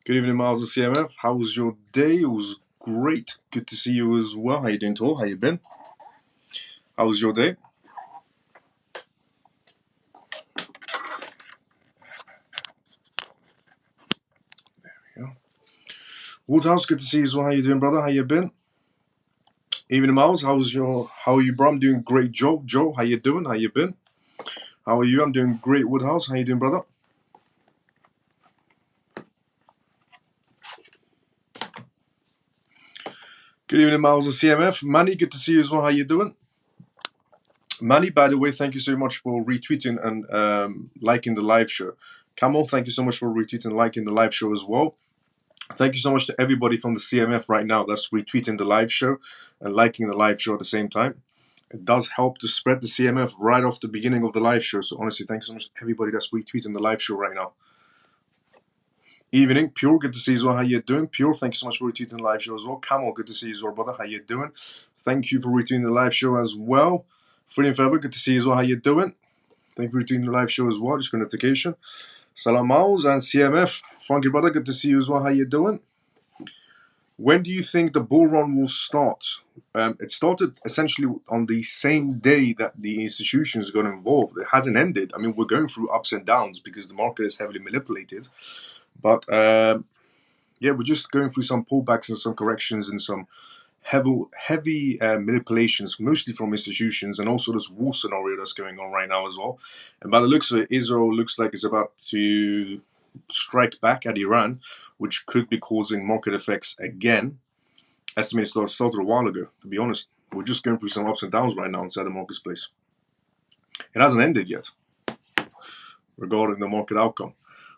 Good evening, Miles of CMF. How was your day? It was great. Good to see you as well. How you doing, Tor? How you been? How was your day? Yeah. Woodhouse, good to see you as well. How you doing, brother? How you been? Evening, Miles. How are you, bro? I'm doing great, Joe. Joe, how you doing? How you been? How are you? I'm doing great, Woodhouse. How you doing, brother? Good evening, Miles of CMF. Manny, good to see you as well. How you doing? Manny, by the way, thank you so much for retweeting and liking the live show. Camel, thank you so much for retweeting and liking the live show as well. Thank you so much to everybody from the CMF right now that's retweeting the live show and liking the live show at the same time. It does help to spread the CMF right off the beginning of the live show. So honestly, thanks so much to everybody that's retweeting the live show right now. Evening, Pure, good to see you as well. How you doing? Pure, thank you so much for retweeting the live show as well. Camel, good to see you as well, brother. How you doing? Thank you for retweeting the live show as well. Freedom Forever, good to see you as well. How you doing? Thank you for retweeting the live show as well. Just got a notification. Salam Miles and CMF. Funky brother, good to see you as well. How you doing? When do you think the bull run will start? It started essentially on the same day that the institutions got involved. It hasn't ended. I mean, we're going through ups and downs because the market is heavily manipulated. But yeah, we're just going through some pullbacks and some corrections and some heavy manipulations, mostly from institutions, and also this war scenario that's going on right now as well. And by the looks of it, Israel looks like it's about to strike back at Iran, which could be causing market effects again. Estimates started a while ago, to be honest. We're just going through some ups and downs right now inside the marketplace. It hasn't ended yet regarding the market outcome.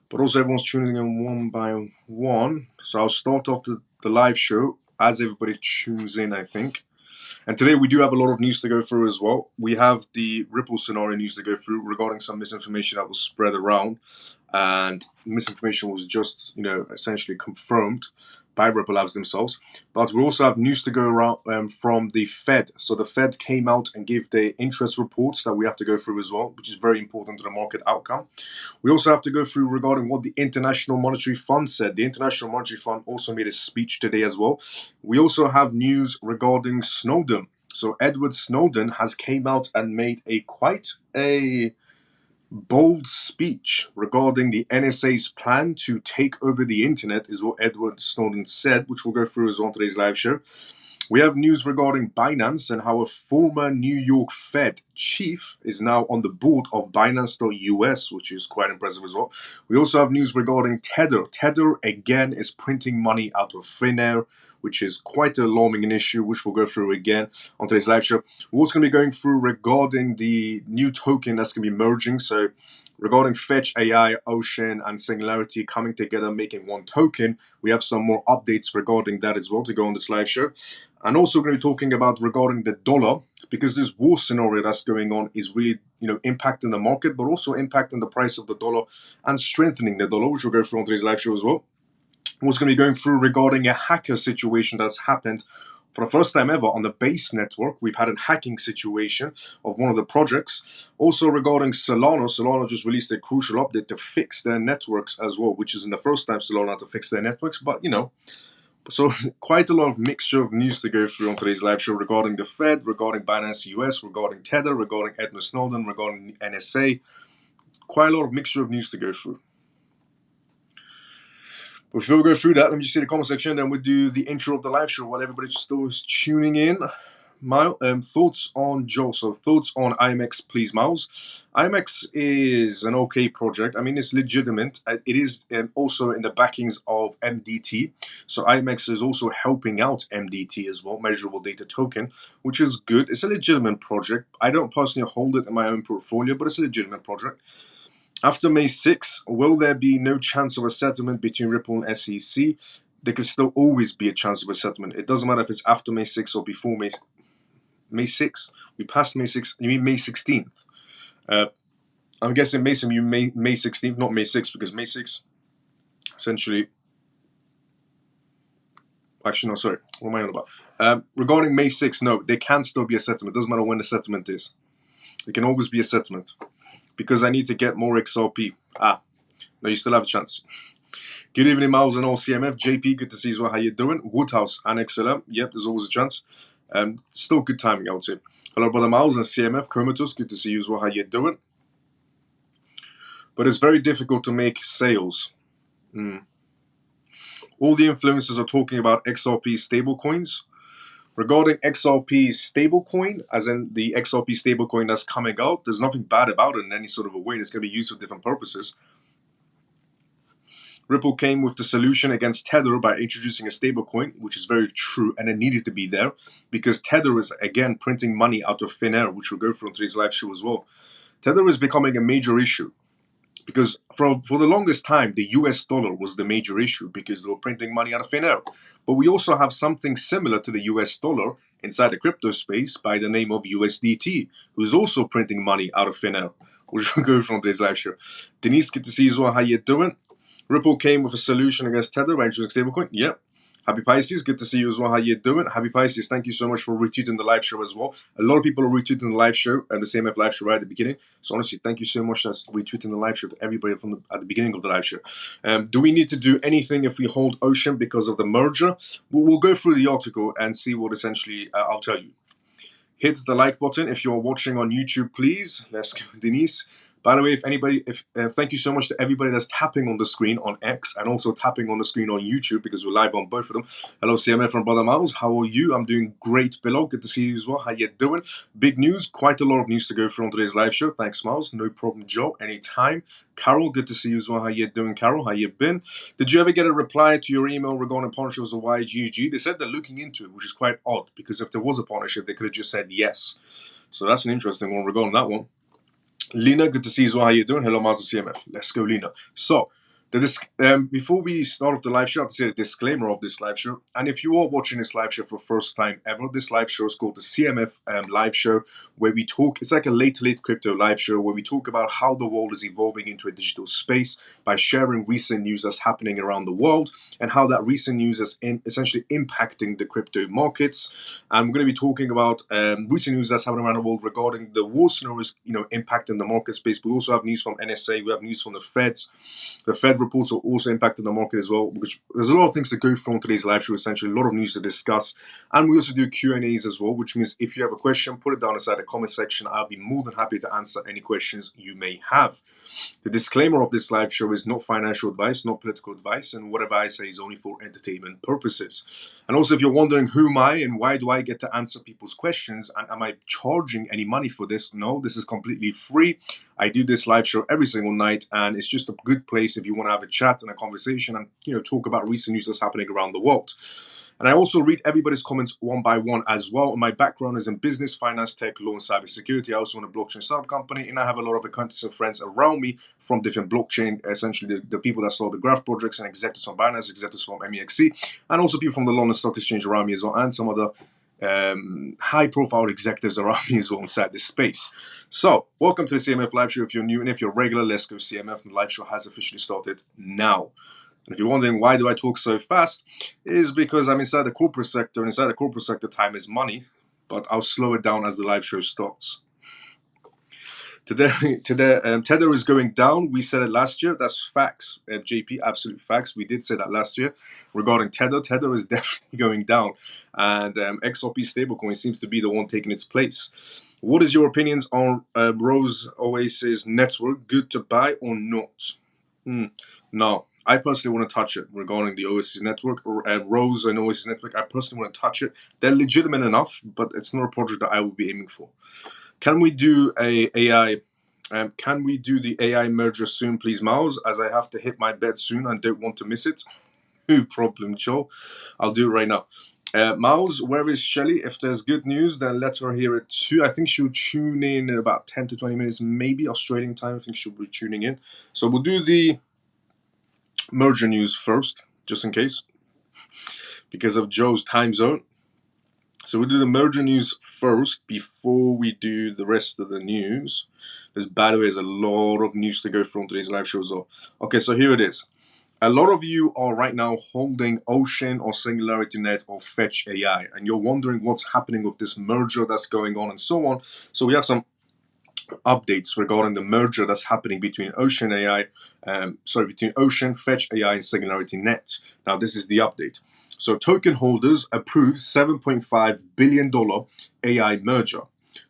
But also everyone's tuning in one by one. So I'll start off the live show as everybody tunes in, I think. And today we do have a lot of news to go through as well. We have the Ripple scenario news to go through regarding some misinformation that was spread around. And misinformation was just, essentially confirmed by Ripple Labs themselves. But we also have news to go around from the Fed. So the Fed came out and gave their interest reports that we have to go through as well, which is very important to the market outcome. We also have to go through regarding what the International Monetary Fund said. The International Monetary Fund also made a speech today as well. We also have news regarding Snowden. So Edward Snowden has came out and made quite a bold speech regarding the NSA's plan to take over the internet, is what Edward Snowden said, which we'll go through as on today's live show. We have news regarding Binance and how a former New York Fed chief is now on the board of Binance.US, which is quite impressive as well. We also have news regarding Tether. Tether, again, is printing money out of thin air, which is quite an alarming issue, which we'll go through again on today's live show. We're also going to be going through regarding the new token that's going to be merging. So regarding Fetch AI, Ocean, and Singularity coming together, making one token, we have some more updates regarding that as well to go on this live show. And also we're going to be talking about regarding the dollar, because this war scenario that's going on is really, impacting the market, but also impacting the price of the dollar and strengthening the dollar, which we'll go through on today's live show as well. We're also going to be going through regarding a hacker situation that's happened for the first time ever on the Base network. We've had a hacking situation of one of the projects. Also regarding Solana, Solana just released a crucial update to fix their networks as well, which isn't the first time Solana had to fix their networks, but so quite a lot of mixture of news to go through on today's live show regarding the Fed, regarding Binance US, regarding Tether, regarding Edward Snowden, regarding NSA. Quite a lot of mixture of news to go through. Before we go through that, let me just see the comment section, then we'll do the intro of the live show while everybody still is tuning in. My thoughts on Joe. So thoughts on IMX, please, Miles. IMX is an okay project. I mean, it's legitimate. It is also in the backings of MDT. So IMX is also helping out MDT as well, Measurable Data Token, which is good. It's a legitimate project. I don't personally hold it in my own portfolio, but it's a legitimate project. After May 6, will there be no chance of a settlement between Ripple and SEC? There can still always be a chance of a settlement. It doesn't matter if it's after May 6 or before May 6. We passed May 6. You mean May 16th? I'm guessing Mason, you May 16th, not May 6th, because May 6th, essentially. Actually, no, sorry. What am I on about? Regarding May 6th, no, there can still be a settlement. It doesn't matter when the settlement is. There can always be a settlement. Because I need to get more XRP. No, you still have a chance. Good evening, Miles and all CMF. JP, good to see you as well. How you doing? Woodhouse and XLM. Yep, there's always a chance. Still good timing, I would say. Hello, brother Miles and CMF. Comatose, good to see you as well. How you doing? But it's very difficult to make sales. All the influencers are talking about XRP stablecoins. Regarding XRP stablecoin, as in the XRP stablecoin that's coming out, there's nothing bad about it in any sort of a way. It's going to be used for different purposes. Ripple came with the solution against Tether by introducing a stablecoin, which is very true, and it needed to be there because Tether is again printing money out of thin air, which we'll go through on today's live show as well. Tether is becoming a major issue because for the longest time, the US dollar was the major issue because they were printing money out of thin air. But we also have something similar to the US dollar inside the crypto space by the name of USDT, who's also printing money out of thin air, which we'll go through on today's live show. Denise, good to see you as well. How you doing? Ripple came with a solution against Tether by introducing stablecoin. Yep. Happy Pisces, good to see you as well. How you doing? Happy Pisces, thank you so much for retweeting the live show as well. A lot of people are retweeting the live show and the CMF live show right at the beginning. So honestly, thank you so much for retweeting the live show to everybody at the beginning of the live show. Do we need to do anything if we hold Ocean because of the merger? We'll go through the article and see what essentially I'll tell you. Hit the like button if you're watching on YouTube, please. Let's go, Denise. By the way, thank you so much to everybody that's tapping on the screen on X and also tapping on the screen on YouTube because we're live on both of them. Hello, CMF from Brother Miles. How are you? I'm doing great below. Good to see you as well. How you doing? Big news. Quite a lot of news to go through on today's live show. Thanks, Miles. No problem, Joe. Anytime. Carol, good to see you as well. How you doing, Carol? How you been? Did you ever get a reply to your email regarding partnerships with YGG? They said they're looking into it, which is quite odd because if there was a partnership, they could have just said yes. So that's an interesting one regarding that one. Lena, good to see you as well. How you doing? Hello, Miles CMF. Let's go, Lena. So, before we start off the live show, I have to say a disclaimer of this live show. And if you are watching this live show for the first time ever, this live show is called the CMF live show, where we talk. It's like a late crypto live show where we talk about how the world is evolving into a digital space by sharing recent news that's happening around the world and how that recent news is essentially impacting the crypto markets. And we're going to be talking about recent news that's happening around the world regarding the war scenarios, impacting the market space. We also have news from NSA. We have news from the Feds. The Fed reports are also impacting the market as well, which there's a lot of things to go through on today's live show, essentially, a lot of news to discuss. And we also do Q&As as well, which means if you have a question, put it down inside the comment section. I'll be more than happy to answer any questions you may have. The disclaimer of this live show is not financial advice, not political advice, and whatever I say is only for entertainment purposes. And also, if you're wondering who am I and why do I get to answer people's questions, and am I charging any money for this? No, this is completely free. I do this live show every single night, and it's just a good place if you want to have a chat and a conversation and talk about recent news that's happening around the world. And I also read everybody's comments one by one as well. My background is in business, finance, tech, law, and cybersecurity. I also own a blockchain startup company, and I have a lot of acquaintances and friends around me from different blockchain, essentially the people that start the graph projects and executives from Binance, executives from MEXC, and also people from the London Stock Exchange around me as well, and some other high-profile executives around me as well inside this space. So, welcome to the CMF Live Show. If you're new and if you're regular, let's go CMF. The live show has officially started now. And if you're wondering why do I talk so fast, is because I'm inside the corporate sector, and inside the corporate sector, time is money. But I'll slow it down as the live show starts. Today, Tether is going down. We said it last year. That's facts, JP, absolute facts. We did say that last year regarding Tether. Tether is definitely going down, and XRP stablecoin seems to be the one taking its place. What is your opinions on Rose Oasis network? Good to buy or not? No. I personally want to touch it regarding the Oasis network, Rose and Oasis network. I personally want to touch it. They're legitimate enough, but it's not a project that I would be aiming for. Can we do Can we do the AI merger soon, please, Miles? As I have to hit my bed soon and don't want to miss it. No problem, Joe. I'll do it right now. Miles, where is Shelly? If there's good news, then let her hear it too. I think she'll tune in about 10 to 20 minutes, maybe Australian time. I think she'll be tuning in. So we'll do the merger news first, just in case, because of Joe's time zone. So we'll do the merger news first before we do the rest of the news. There's, by the way, there's a lot of news to go through on today's live show as well. Okay, so here it is. A lot of you are right now holding Ocean or SingularityNet or Fetch AI, and you're wondering what's happening with this merger that's going on and so on. So we have some updates regarding the merger that's happening between Ocean AI, between Ocean, Fetch AI, and Singularity Net. Now, this is the update. So, token holders approved $7.5 billion AI merger.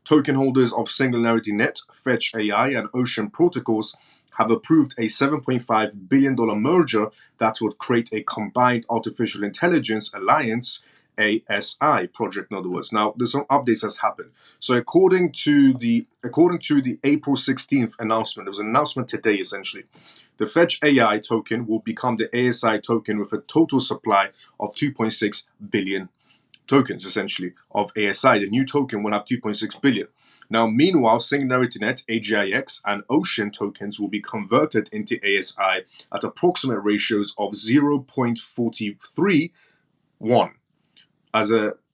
Token holders of Singularity Net, Fetch AI, and Ocean protocols have approved a $7.5 billion merger that would create a combined artificial intelligence alliance, ASI project, in other words. Now, there's some updates that's happened. So according to the April 16th announcement, there was an announcement today essentially. The Fetch AI token will become the ASI token with a total supply of 2.6 billion tokens, essentially, of ASI. The new token will have 2.6 billion. Now, meanwhile, SingularityNet, AGIX, and Ocean tokens will be converted into ASI at approximate ratios of 0.431.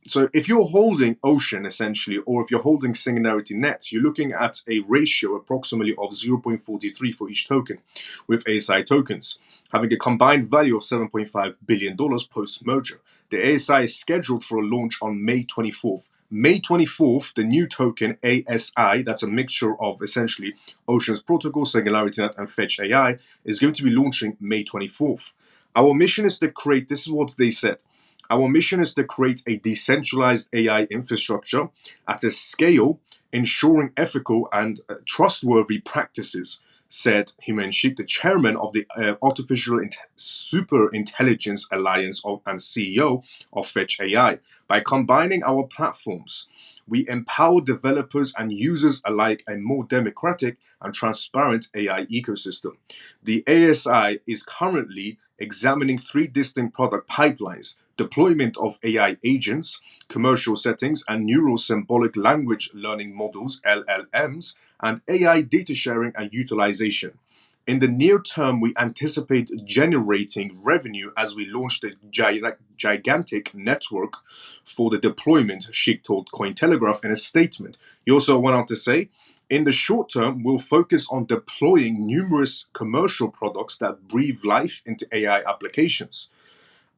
So if you're holding Ocean essentially, or if you're holding Singularity Net, you're looking at a ratio approximately of 0.43 for each token, with ASI tokens having a combined value of $7.5 billion post-merger. The ASI is scheduled for a launch on May 24th. May 24th, the new token ASI, that's a mixture of essentially Ocean's protocol, SingularityNet, and Fetch AI, is going to be launching May 24th. Our mission is to create, this is what they said, our mission is to create a decentralized AI infrastructure at a scale ensuring ethical and trustworthy practices, said Himen Sheikh, the chairman of the Artificial Super Intelligence Alliance and CEO of Fetch AI. By combining our platforms, we empower developers and users alike a more democratic and transparent AI ecosystem. The ASI is currently examining 3 distinct product pipelines: deployment of AI agents, commercial settings, and neural symbolic language learning models, LLMs, and AI data sharing and utilization. In the near term, we anticipate generating revenue as we launch the gigantic network for the deployment, Sheikh told Cointelegraph in a statement. He also went on to say, in the short term, we'll focus on deploying numerous commercial products that breathe life into AI applications.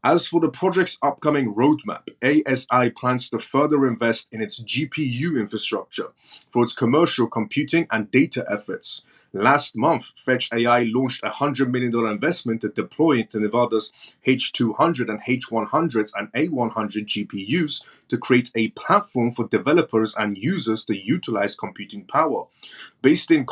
As for the project's upcoming roadmap, ASI plans to further invest in its GPU infrastructure for its commercial computing and data efforts. Last month, Fetch AI launched a $100 million investment to deploy into Nevada's H200 and H100s and A100 GPUs to create a platform for developers and users to utilize computing power. Based in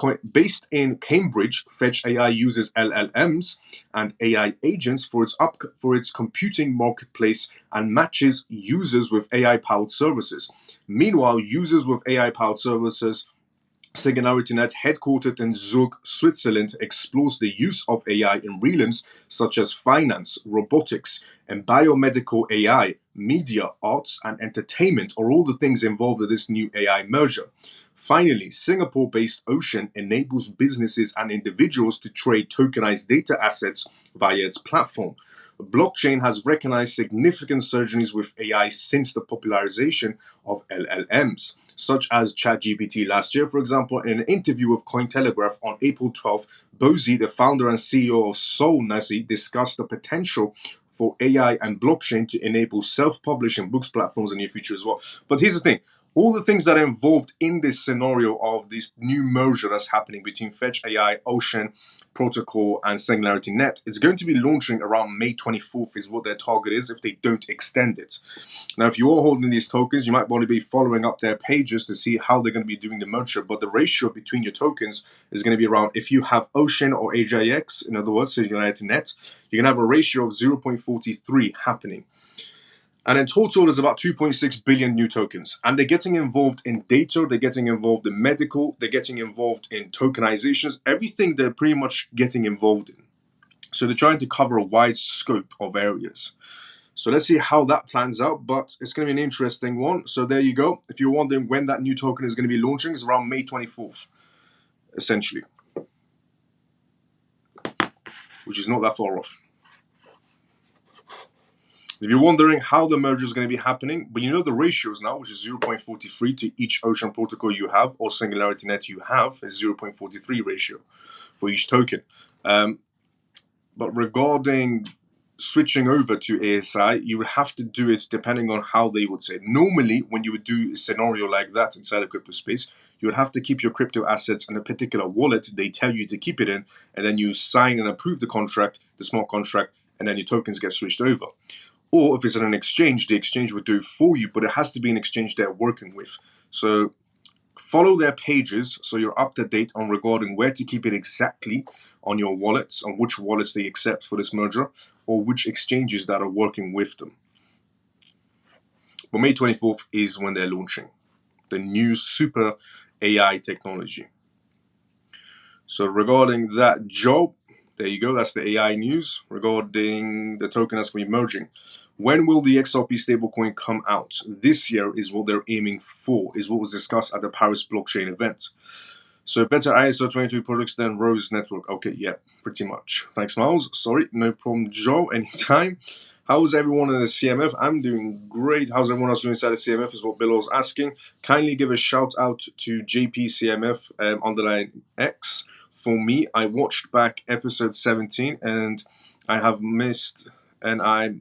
Cambridge, Fetch AI uses LLMs and AI agents for its computing marketplace and matches users with AI-powered services. Meanwhile, users with AI-powered services, SingularityNet, headquartered in Zug, Switzerland, explores the use of AI in realms such as finance, robotics, and biomedical AI. Media, arts, and entertainment are all the things involved in this new AI merger. Finally, Singapore-based Ocean enables businesses and individuals to trade tokenized data assets via its platform. Blockchain has recognized significant surges with AI since the popularization of LLMs, such as ChatGPT last year. For example, in an interview with Cointelegraph on April 12th, Bozy, the founder and CEO of Soul Nazi, discussed the potential for AI and blockchain to enable self-publishing books platforms in the future as well. But here's the thing. All the things that are involved in this scenario of this new merger that's happening between Fetch AI, Ocean Protocol, and Singularity Net, it's going to be launching around May 24th is what their target is if they don't extend it. Now, if you are holding these tokens, you might want to be following up their pages to see how they're going to be doing the merger. But the ratio between your tokens is going to be around, if you have Ocean or AGIX, in other words, Singularity Net, you're going to have a ratio of 0.43 happening. And in total, there's about 2.6 billion new tokens. And they're getting involved in data, they're getting involved in medical, they're getting involved in tokenizations, everything they're pretty much getting involved in. So they're trying to cover a wide scope of areas. So let's see how that plans out, but it's going to be an interesting one. So there you go. If you're wondering when that new token is going to be launching, it's around May 24th, essentially, which is not that far off. If you're wondering how the merger is going to be happening, but you know the ratios now, which is 0.43 to each Ocean protocol you have or Singularity Net you have, is 0.43 ratio for each token. But regarding switching over to ASI, you would have to do it depending on how they would say. Normally, when you would do a scenario like that inside the crypto space, you would have to keep your crypto assets in a particular wallet they tell you to keep it in, and then you sign and approve the contract, the smart contract, and then your tokens get switched over. Or if it's in an exchange, the exchange would do it for you, but it has to be an exchange they're working with. So follow their pages so you're up to date on regarding where to keep it exactly on your wallets, on which wallets they accept for this merger, or which exchanges that are working with them. But May 24th is when they're launching the new super AI technology. So regarding that job, there you go, that's the AI news regarding the token that's going to be merging. When will the XRP stablecoin come out? This year is what they're aiming for, is what was discussed at the Paris blockchain event. So better ISO 22 products than Rose Network. Okay, yeah, pretty much. Thanks, Miles. Sorry, no problem, Joe. Anytime. How's everyone in the CMF? I'm doing great. How's everyone else doing inside the CMF is what Bill was asking. Kindly give a shout out to JP CMF underline X. For me, I watched back episode 17 and I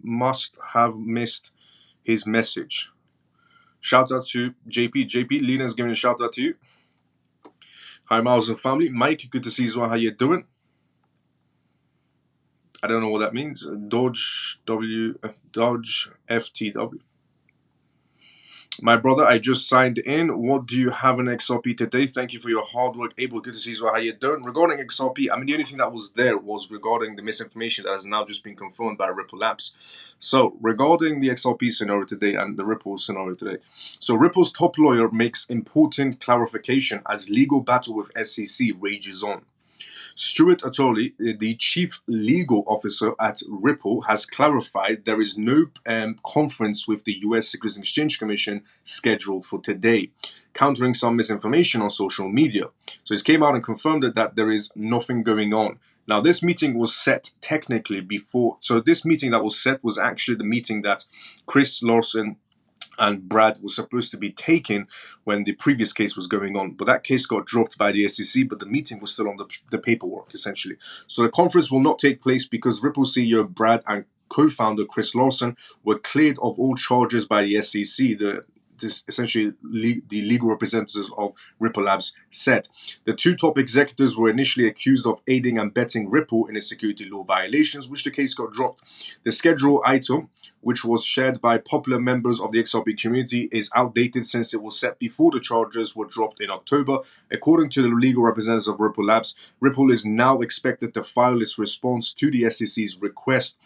must have missed his message. Shout out to JP. JP, Lena's giving a shout out to you. Hi, Miles and family. Mike, good to see you as well. How you doing? I don't know what that means. Dodge FTW. My brother, I just signed in. What do you have in XRP today? Thank you for your hard work. Abel, good to see you as well. How you doing? Regarding XRP, I mean, the only thing that was there was regarding the misinformation that has now just been confirmed by Ripple Labs. So, regarding the XRP scenario today and the Ripple scenario today. So, Ripple's top lawyer makes important clarification as legal battle with SEC rages on. Stuart Attorley, the chief legal officer at Ripple, has clarified there is no conference with the US Securities and Exchange Commission scheduled for today, countering some misinformation on social media. So he came out and confirmed that there is nothing going on. Now, this meeting was set technically before. So this meeting that was set was actually the meeting that Chris Larson and Brad was supposed to be taken when the previous case was going on. But that case got dropped by the SEC, but the meeting was still on the paperwork, essentially. So the conference will not take place because Ripple CEO Brad and co-founder Chris Larson were cleared of all charges by the SEC, essentially the legal representatives of Ripple Labs said. The two top executives were initially accused of aiding and abetting Ripple in its security law violations, which the case got dropped. The schedule item, which was shared by popular members of the XRP community, is outdated since it was set before the charges were dropped in October. According to the legal representatives of Ripple Labs, Ripple is now expected to file its response to the SEC's request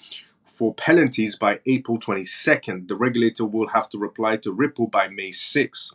for penalties by April 22nd. The regulator will have to reply to Ripple by May 6th.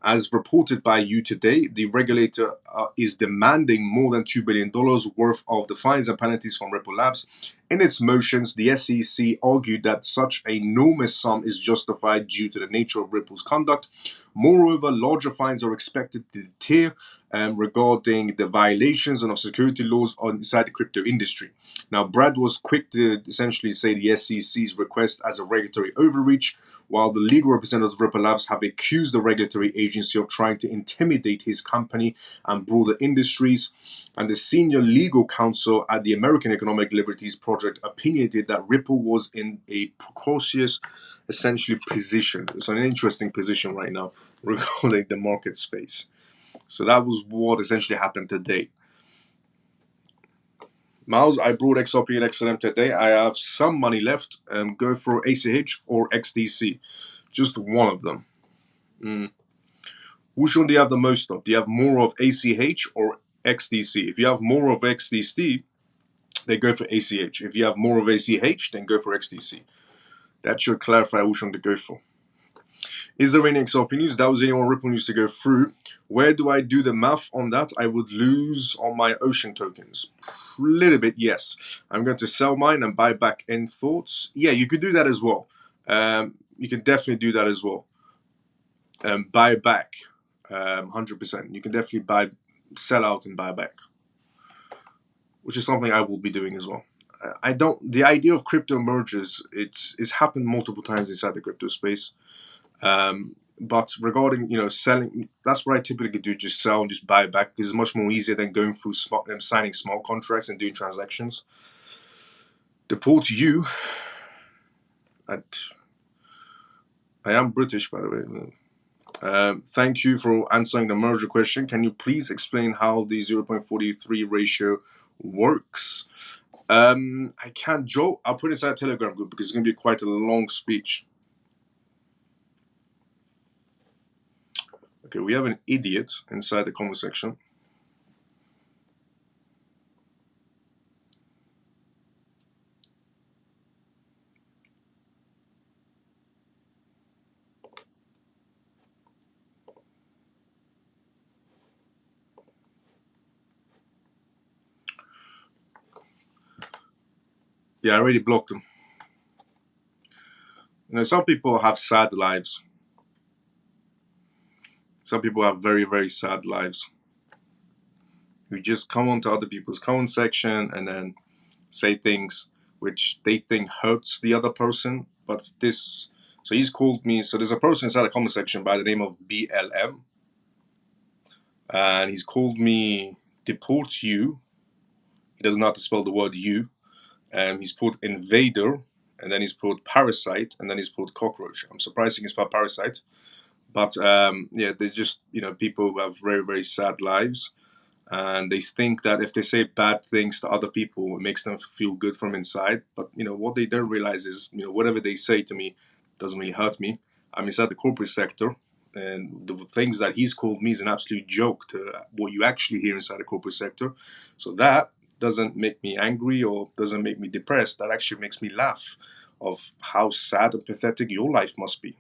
As reported by You Today, the regulator is demanding more than $2 billion worth of the fines and penalties from Ripple Labs. In its motions, the SEC argued that such an enormous sum is justified due to the nature of Ripple's conduct. Moreover, larger fines are expected to deter regarding the violations of security laws inside the crypto industry. Now, Brad was quick to essentially say the SEC's request as a regulatory overreach, while the legal representatives of Ripple Labs have accused the regulatory agency of trying to intimidate his company and broader industries. And the senior legal counsel at the American Economic Liberties Project opinionated that Ripple was in a precocious, essentially, position. It's an interesting position right now regarding the market space. So that was what essentially happened today. Miles, I brought XRP and XLM today. I have some money left. Go for ACH or XDC. Just one of them. Which one do you have the most of? Do you have more of ACH or XDC? If you have more of XDC, then go for ACH. If you have more of ACH, then go for XDC. That should clarify which one to go for. Is there any XRP news? That was anyone Ripple news to go through. Where do I do the math on that? I would lose on my Ocean tokens. A little bit, yes. I'm going to sell mine and buy back in thoughts. Yeah, you could do that as well. You can definitely do that as well. Buy back, 100%. You can definitely sell out and buy back, which is something I will be doing as well. The idea of crypto mergers, it's happened multiple times inside the crypto space. But regarding, selling, that's what I typically do, just sell and just buy back, because it's much more easier than going through signing small contracts and doing transactions. Deport you. I am British, by the way. Thank you for answering the merger question. Can you please explain how the 0.43 ratio works? I can't, Joe. I'll put it inside a Telegram group because it's going to be quite a long speech. Okay, we have an idiot inside the comment section. Yeah, I already blocked them. You know, some people have sad lives. Some people have very, very sad lives. We just come onto other people's comment section and then say things which they think hurts the other person. But this, so he's called me. So there's a person inside the comment section by the name of BLM, and he's called me deport you. He doesn't know how to spell the word you. He's put invader, and then he's put parasite, and then he's put cockroach. I'm surprised he can spell parasite. But yeah, they're just, you know, people who have very, very sad lives. And they think that if they say bad things to other people, it makes them feel good from inside. But, you know, what they don't realize is, you know, whatever they say to me doesn't really hurt me. I'm inside the corporate sector. And the things that he's called me is an absolute joke to what you actually hear inside the corporate sector. So that doesn't make me angry or doesn't make me depressed. That actually makes me laugh of how sad and pathetic your life must be.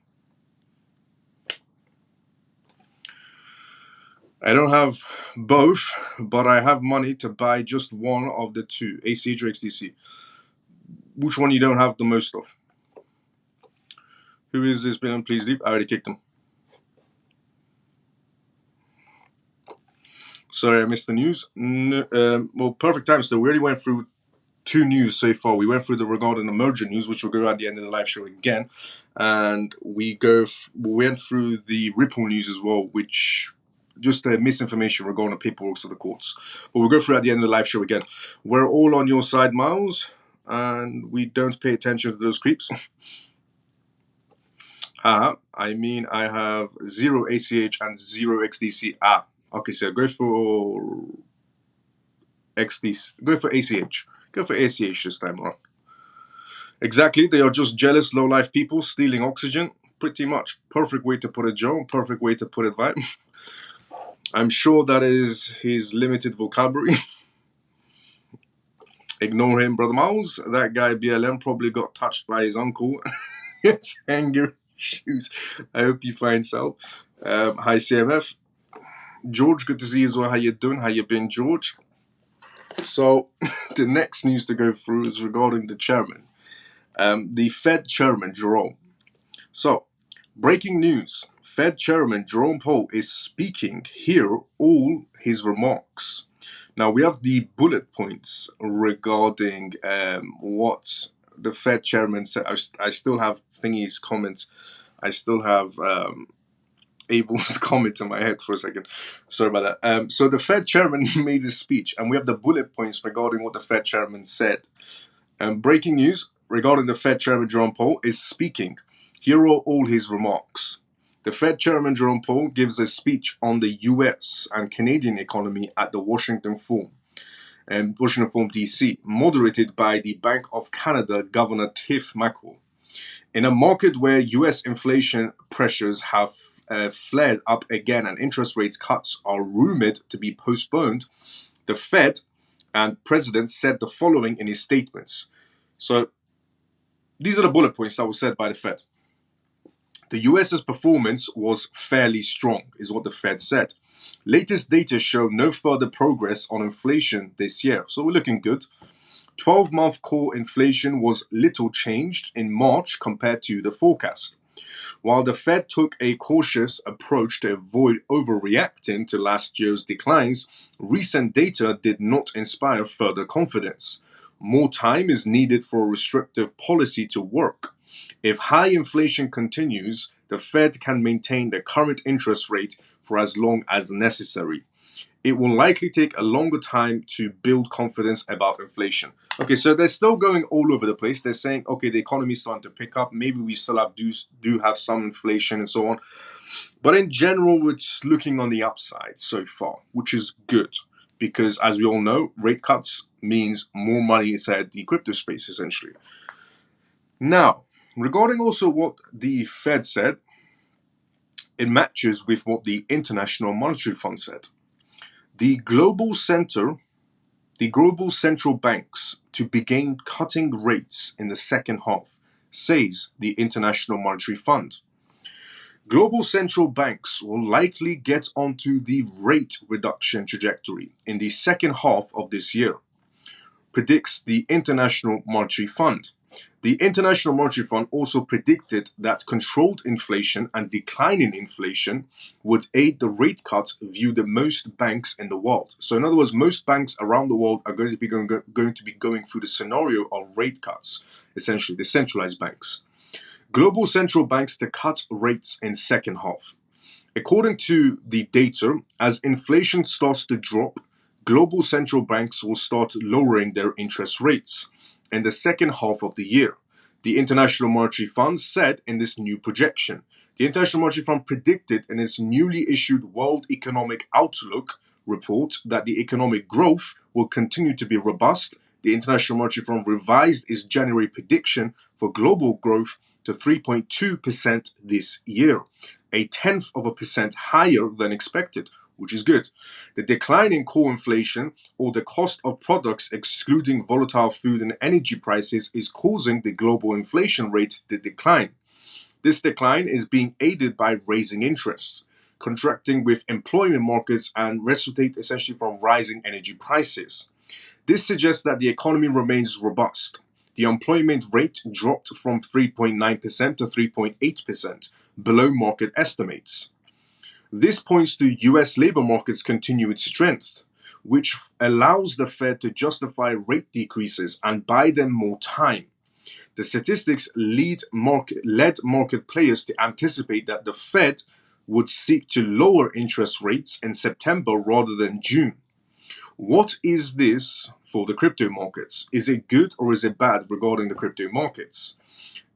I don't have both, but I have money to buy just one of the two, ACH or XDC. Which one you don't have the most of? Who is this villain? Please leave. I already kicked him. Sorry, I missed the news. No, well, perfect time. So we already went through two news so far. We went through the regarding the merger news, which we'll go at the end of the live show again, and we went through the Ripple news as well, which just misinformation regarding the paperwork of the courts. But we'll go through at the end of the live show again. We're all on your side, Miles, and we don't pay attention to those creeps. I mean, I have 0 ACH and 0 XDC. Okay, so go for XDC. Go for ACH. Go for ACH this time around. Exactly, they are just jealous, low-life people stealing oxygen. Pretty much. Perfect way to put it, Joe. Perfect way to put it, right? I'm sure that is his limited vocabulary. Ignore him, Brother Miles. That guy, BLM, probably got touched by his uncle. It's anger issues. I hope he finds out. Hi, CMF. George, good to see you as well. How you doing? How you been, George? So, the next news to go through is regarding the chairman. The Fed chairman, Jerome. So, breaking news. Fed chairman Jerome Powell is speaking. Hear all his remarks. Now, we have the bullet points regarding what the Fed chairman said. I still have Thingy's comments. I still have Abel's comment in my head for a second. Sorry about that. So the Fed chairman made his speech, and we have the bullet points regarding what the Fed chairman said. Breaking news regarding the Fed chairman Jerome Powell is speaking. Here are all his remarks. The Fed chairman Jerome Powell gives a speech on the U.S. and Canadian economy at the Washington Forum, D.C., moderated by the Bank of Canada Governor Tiff Mackel. In a market where U.S. inflation pressures have flared up again and interest rates cuts are rumored to be postponed, the Fed and President said the following in his statements. So these are the bullet points that were said by the Fed. The US's performance was fairly strong, is what the Fed said. Latest data show no further progress on inflation this year, so we're looking good. 12-month core inflation was little changed in March compared to the forecast. While the Fed took a cautious approach to avoid overreacting to last year's declines, recent data did not inspire further confidence. More time is needed for restrictive policy to work. If high inflation continues, the Fed can maintain the current interest rate for as long as necessary. It will likely take a longer time to build confidence about inflation. Okay, so they're still going all over the place. They're saying, okay, the economy is starting to pick up. Maybe we still do have some inflation and so on. But in general, it's looking on the upside so far, which is good. Because as we all know, rate cuts means more money inside the crypto space, essentially. Now, regarding also what the Fed said, it matches with what the International Monetary Fund said. The global central banks to begin cutting rates in the second half, says the International Monetary Fund. Global central banks will likely get onto the rate reduction trajectory in the second half of this year, predicts the International Monetary Fund. The International Monetary Fund also predicted that controlled inflation and declining inflation would aid the rate cuts viewed the most banks in the world. So in other words, most banks around the world are going to be going through the scenario of rate cuts, essentially the centralized banks. Global central banks to cut rates in second half. According to the data, as inflation starts to drop, global central banks will start lowering their interest rates in the second half of the year, the International Monetary Fund said in this new projection. The International Monetary Fund predicted in its newly issued World Economic Outlook report that the economic growth will continue to be robust. The International Monetary Fund revised its January prediction for global growth to 3.2% this year, a 0.1% higher than expected, which is good. The decline in core inflation, or the cost of products excluding volatile food and energy prices, is causing the global inflation rate to decline. This decline is being aided by raising interests, contracting with employment markets, and resultate essentially from rising energy prices. This suggests that the economy remains robust. The employment rate dropped from 3.9% to 3.8%, below market estimates. This points to US labor markets' continued strength, which allows the Fed to justify rate decreases and buy them more time. The statistics led market players to anticipate that the Fed would seek to lower interest rates in September rather than June. What is this for the crypto markets? Is it good or is it bad regarding the crypto markets?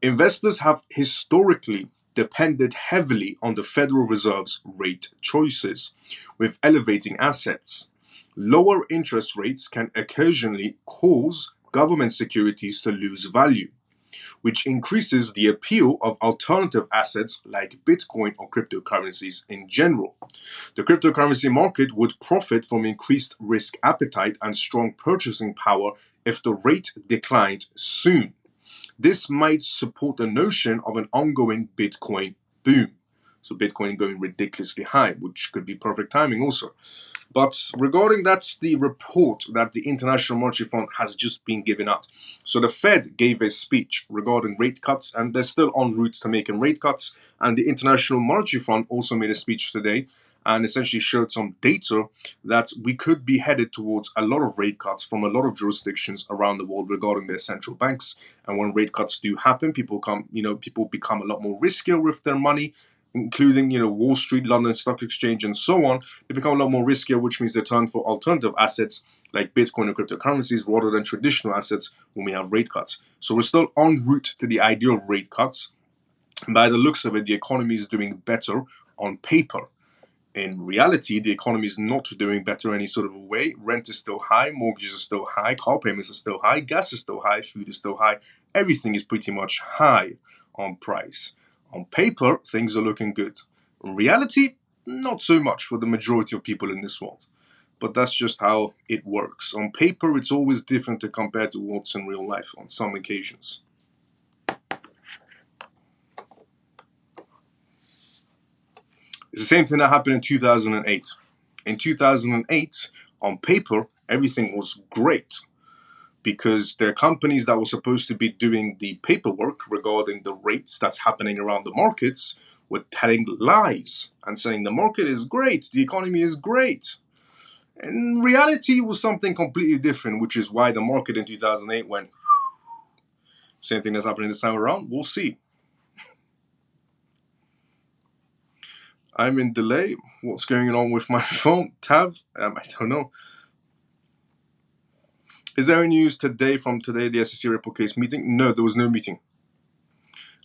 Investors have historically depended heavily on the Federal Reserve's rate choices, with elevating assets. Lower interest rates can occasionally cause government securities to lose value, which increases the appeal of alternative assets like Bitcoin or cryptocurrencies in general. The cryptocurrency market would profit from increased risk appetite and strong purchasing power if the rate declined soon. This might support the notion of an ongoing Bitcoin boom. So Bitcoin going ridiculously high, which could be perfect timing also. But regarding that's the report that the International Monetary Fund has just been given out. So the Fed gave a speech regarding rate cuts, and they're still en route to making rate cuts. And the International Monetary Fund also made a speech today and essentially showed some data that we could be headed towards a lot of rate cuts from a lot of jurisdictions around the world regarding their central banks. And when rate cuts do happen, people become a lot more riskier with their money, including Wall Street, London Stock Exchange, and so on. They become a lot more riskier, which means they turn for alternative assets like Bitcoin and cryptocurrencies rather than traditional assets when we have rate cuts. So we're still en route to the idea of rate cuts. And by the looks of it, the economy is doing better on paper. In reality, the economy is not doing better any sort of a way. Rent is still high, mortgages are still high, car payments are still high, gas is still high, food is still high. Everything is pretty much high on price. On paper, things are looking good. In reality, not so much for the majority of people in this world. But that's just how it works. On paper, it's always different to compare to what's in real life on some occasions. It's the same thing that happened in 2008. In 2008, on paper, everything was great because the companies that were supposed to be doing the paperwork regarding the rates that's happening around the markets were telling lies and saying the market is great, the economy is great. In reality, it was something completely different, which is why the market in 2008 went. Same thing that's happening this time around, we'll see. I'm in delay. What's going on with my phone? Tab? I don't know. Is there any news today from today, the SEC Ripple case meeting? No, there was no meeting.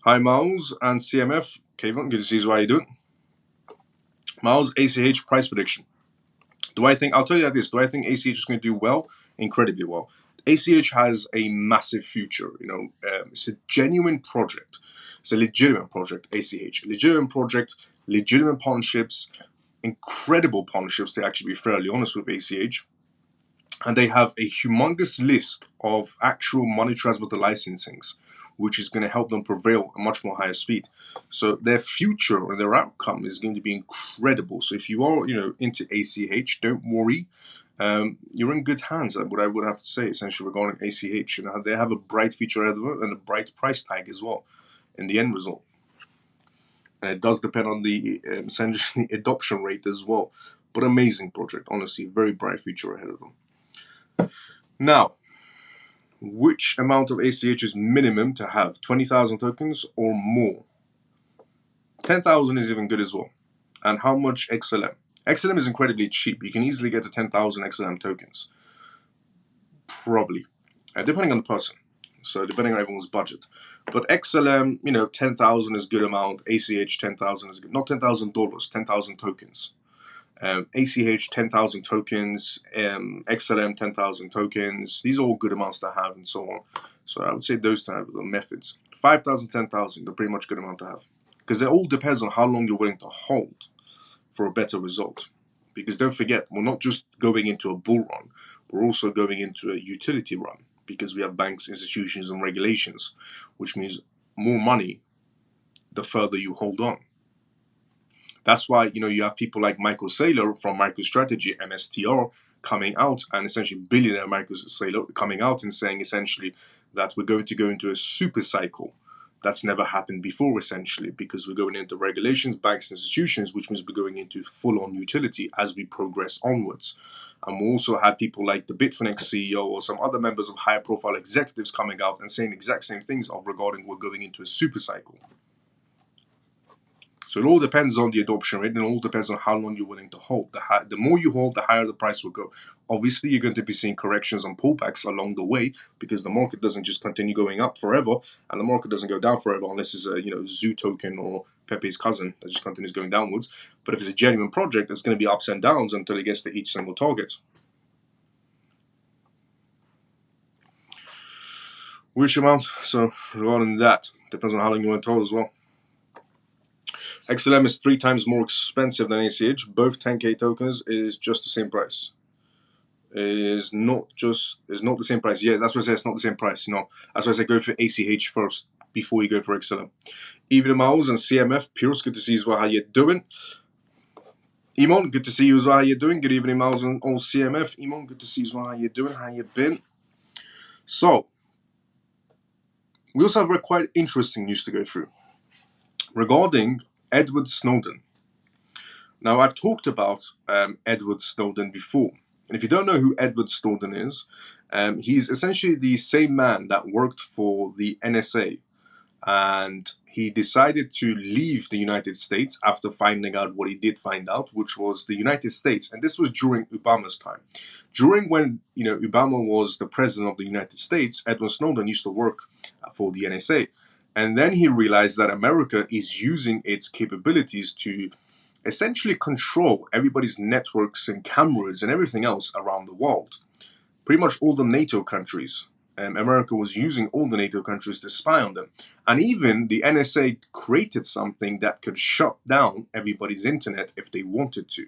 Hi, Miles and CMF. Kevin, good to see you. How you doing? Miles, ACH price prediction. I'll tell you like this, do I think ACH is going to do well? Incredibly well. ACH has a massive future. It's a genuine project. It's a legitimate project, ACH. Legitimate project, legitimate partnerships, incredible partnerships, to actually be fairly honest with ACH. And they have a humongous list of actual money transmitter licensings, which is going to help them prevail at much more higher speed. So their future and their outcome is going to be incredible. So if you are, into ACH, don't worry. You're in good hands. What I would have to say, essentially, regarding ACH. They have a bright future ahead of them and a bright price tag as well in the end result. And it does depend on the essentially adoption rate as well. But amazing project, honestly, very bright future ahead of them. Now, which amount of ACH is minimum to have? 20,000 tokens or more? 10,000 is even good as well. And how much XLM? XLM is incredibly cheap. You can easily get to 10,000 XLM tokens. Probably. Depending on the person. So depending on everyone's budget. But XLM, 10,000 is good amount. ACH, 10,000 is good. Not $10,000, 10,000 tokens. ACH 10,000 tokens, XLM 10,000 tokens. These are all good amounts to have and so on. So I would say those type of methods. 5,000, 10,000, they're pretty much good amount to have. Because it all depends on how long you're willing to hold for a better result. Because don't forget, we're not just going into a bull run, we're also going into a utility run. Because we have banks, institutions, and regulations, which means more money the further you hold on. That's why, you have people like Michael Saylor from MicroStrategy, MSTR, coming out, and essentially billionaire Michael Saylor coming out and saying essentially that we're going to go into a super cycle. That's never happened before, essentially, because we're going into regulations, banks, institutions, which means we're going into full-on utility as we progress onwards. And we also had people like the Bitfinex CEO or some other members of higher profile executives coming out and saying the exact same things regarding we're going into a super cycle. So it all depends on the adoption rate, and it all depends on how long you're willing to hold. The more you hold, the higher the price will go. Obviously, you're going to be seeing corrections and pullbacks along the way because the market doesn't just continue going up forever, and the market doesn't go down forever unless it's a Zoo token or Pepe's cousin that just continues going downwards. But if it's a genuine project, it's going to be ups and downs until it gets to each single target. Which amount? So regarding that, depends on how long you want to hold as well. XLM is 3 times more expensive than ACH. Both 10K tokens is just the same price. Is not the same price. Yeah, that's why I say it's not the same price. No, that's why I say go for ACH first before you go for XLM. Even Miles and CMF, Pures, good to see you as well. How you doing? Imon, good to see you as well. How you doing? Good evening, Miles and all CMF. Imon, good to see you as well. How you doing? How you been? So, we also have quite interesting news to go through regarding Edward Snowden. Now, I've talked about Edward Snowden before. And if you don't know who Edward Snowden is, he's essentially the same man that worked for the NSA. And he decided to leave the United States after finding out what he did find out, which was the United States. And this was during Obama's time. During when, Obama was the president of the United States, Edward Snowden used to work for the NSA. And then he realized that America is using its capabilities to essentially control everybody's networks and cameras and everything else around the world. Pretty much all the NATO countries. America was using all the NATO countries to spy on them. And even the NSA created something that could shut down everybody's internet if they wanted to.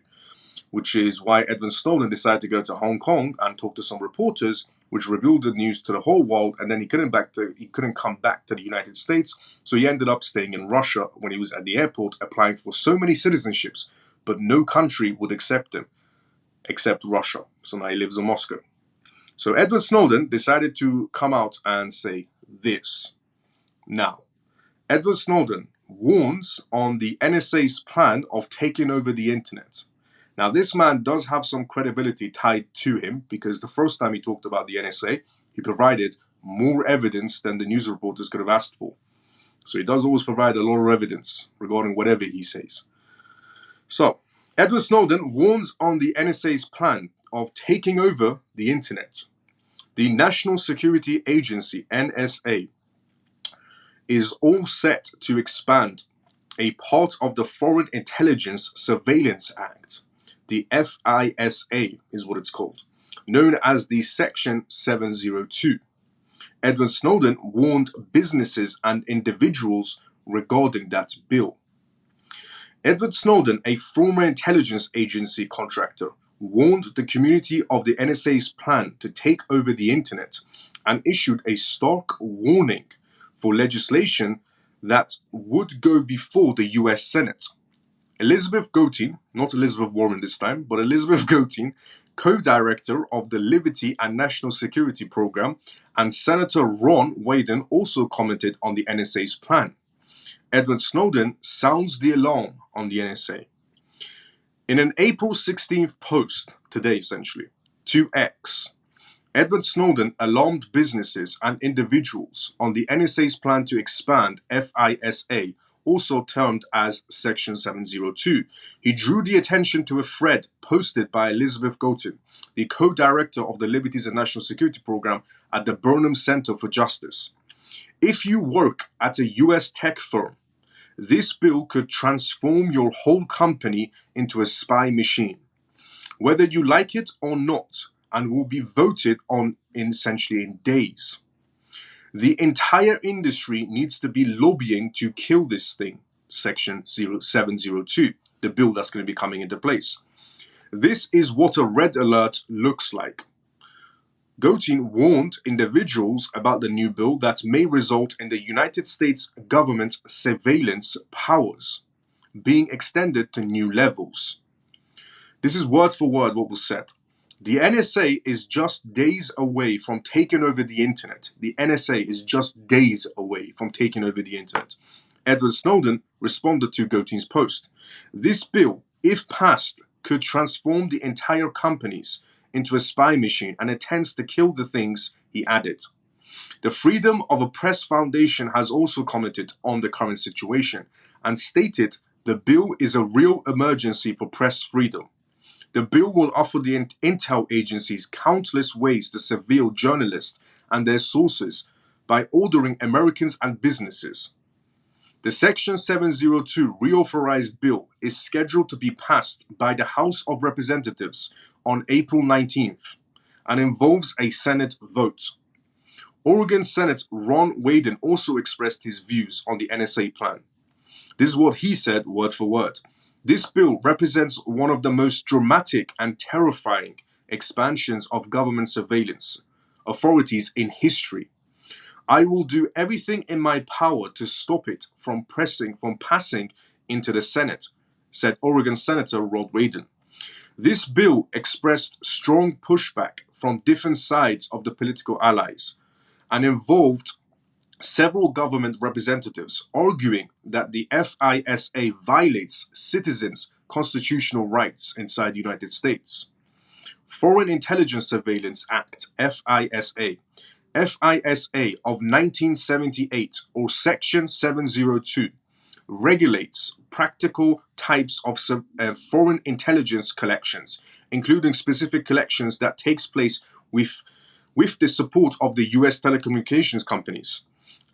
Which is why Edward Snowden decided to go to Hong Kong and talk to some reporters, which revealed the news to the whole world, and then he couldn't come back to the United States, so he ended up staying in Russia when he was at the airport applying for so many citizenships, but no country would accept him, except Russia. So now he lives in Moscow. So Edward Snowden decided to come out and say this. Now, Edward Snowden warns on the NSA's plan of taking over the internet. Now, this man does have some credibility tied to him because the first time he talked about the NSA, he provided more evidence than the news reporters could have asked for. So he does always provide a lot of evidence regarding whatever he says. So, Edward Snowden warns on the NSA's plan of taking over the internet. The National Security Agency, NSA, is all set to expand a part of the Foreign Intelligence Surveillance Act. The FISA is what it's called, known as the Section 702. Edward Snowden warned businesses and individuals regarding that bill. Edward Snowden, a former intelligence agency contractor, warned the community of the NSA's plan to take over the internet and issued a stark warning for legislation that would go before the US Senate. Elizabeth Gotein, not Elizabeth Warren this time, but Elizabeth Gotein, co-director of the Liberty and National Security Program, and Senator Ron Wyden also commented on the NSA's plan. Edward Snowden sounds the alarm on the NSA. In an April 16th post, today essentially, to X, Edward Snowden alarmed businesses and individuals on the NSA's plan to expand FISA, also termed as Section 702. He drew the attention to a thread posted by Elizabeth Gotein, the co-director of the Liberties and National Security Program at the Burnham Center for Justice. If you work at a US tech firm, this bill could transform your whole company into a spy machine, whether you like it or not, and will be voted on essentially in days. The entire industry needs to be lobbying to kill this thing, Section 702, the bill that's going to be coming into place. This is what a red alert looks like. Gotein warned individuals about the new bill that may result in the United States government's surveillance powers being extended to new levels. This is word for word what was said. The NSA is just days away from taking over the internet. The NSA is just days away from taking over the internet. Edward Snowden responded to Gotein's post. This bill, if passed, could transform the entire companies into a spy machine and intends to kill the things, he added. The Freedom of a Press Foundation has also commented on the current situation and stated the bill is a real emergency for press freedom. The bill will offer the intel agencies countless ways to surveil journalists and their sources by ordering Americans and businesses. The Section 702 reauthorized bill is scheduled to be passed by the House of Representatives on April 19th and involves a Senate vote. Oregon Senator Ron Wyden also expressed his views on the NSA plan. This is what he said word for word. This bill represents one of the most dramatic and terrifying expansions of government surveillance authorities in history. I will do everything in my power to stop it from passing into the Senate, said Oregon Senator Ron Wyden. This bill expressed strong pushback from different sides of the political allies and involved several government representatives arguing that the FISA violates citizens' constitutional rights inside the United States. Foreign Intelligence Surveillance Act, FISA. FISA of 1978, or Section 702, regulates practical types of foreign intelligence collections, including specific collections that takes place with the support of the US telecommunications companies.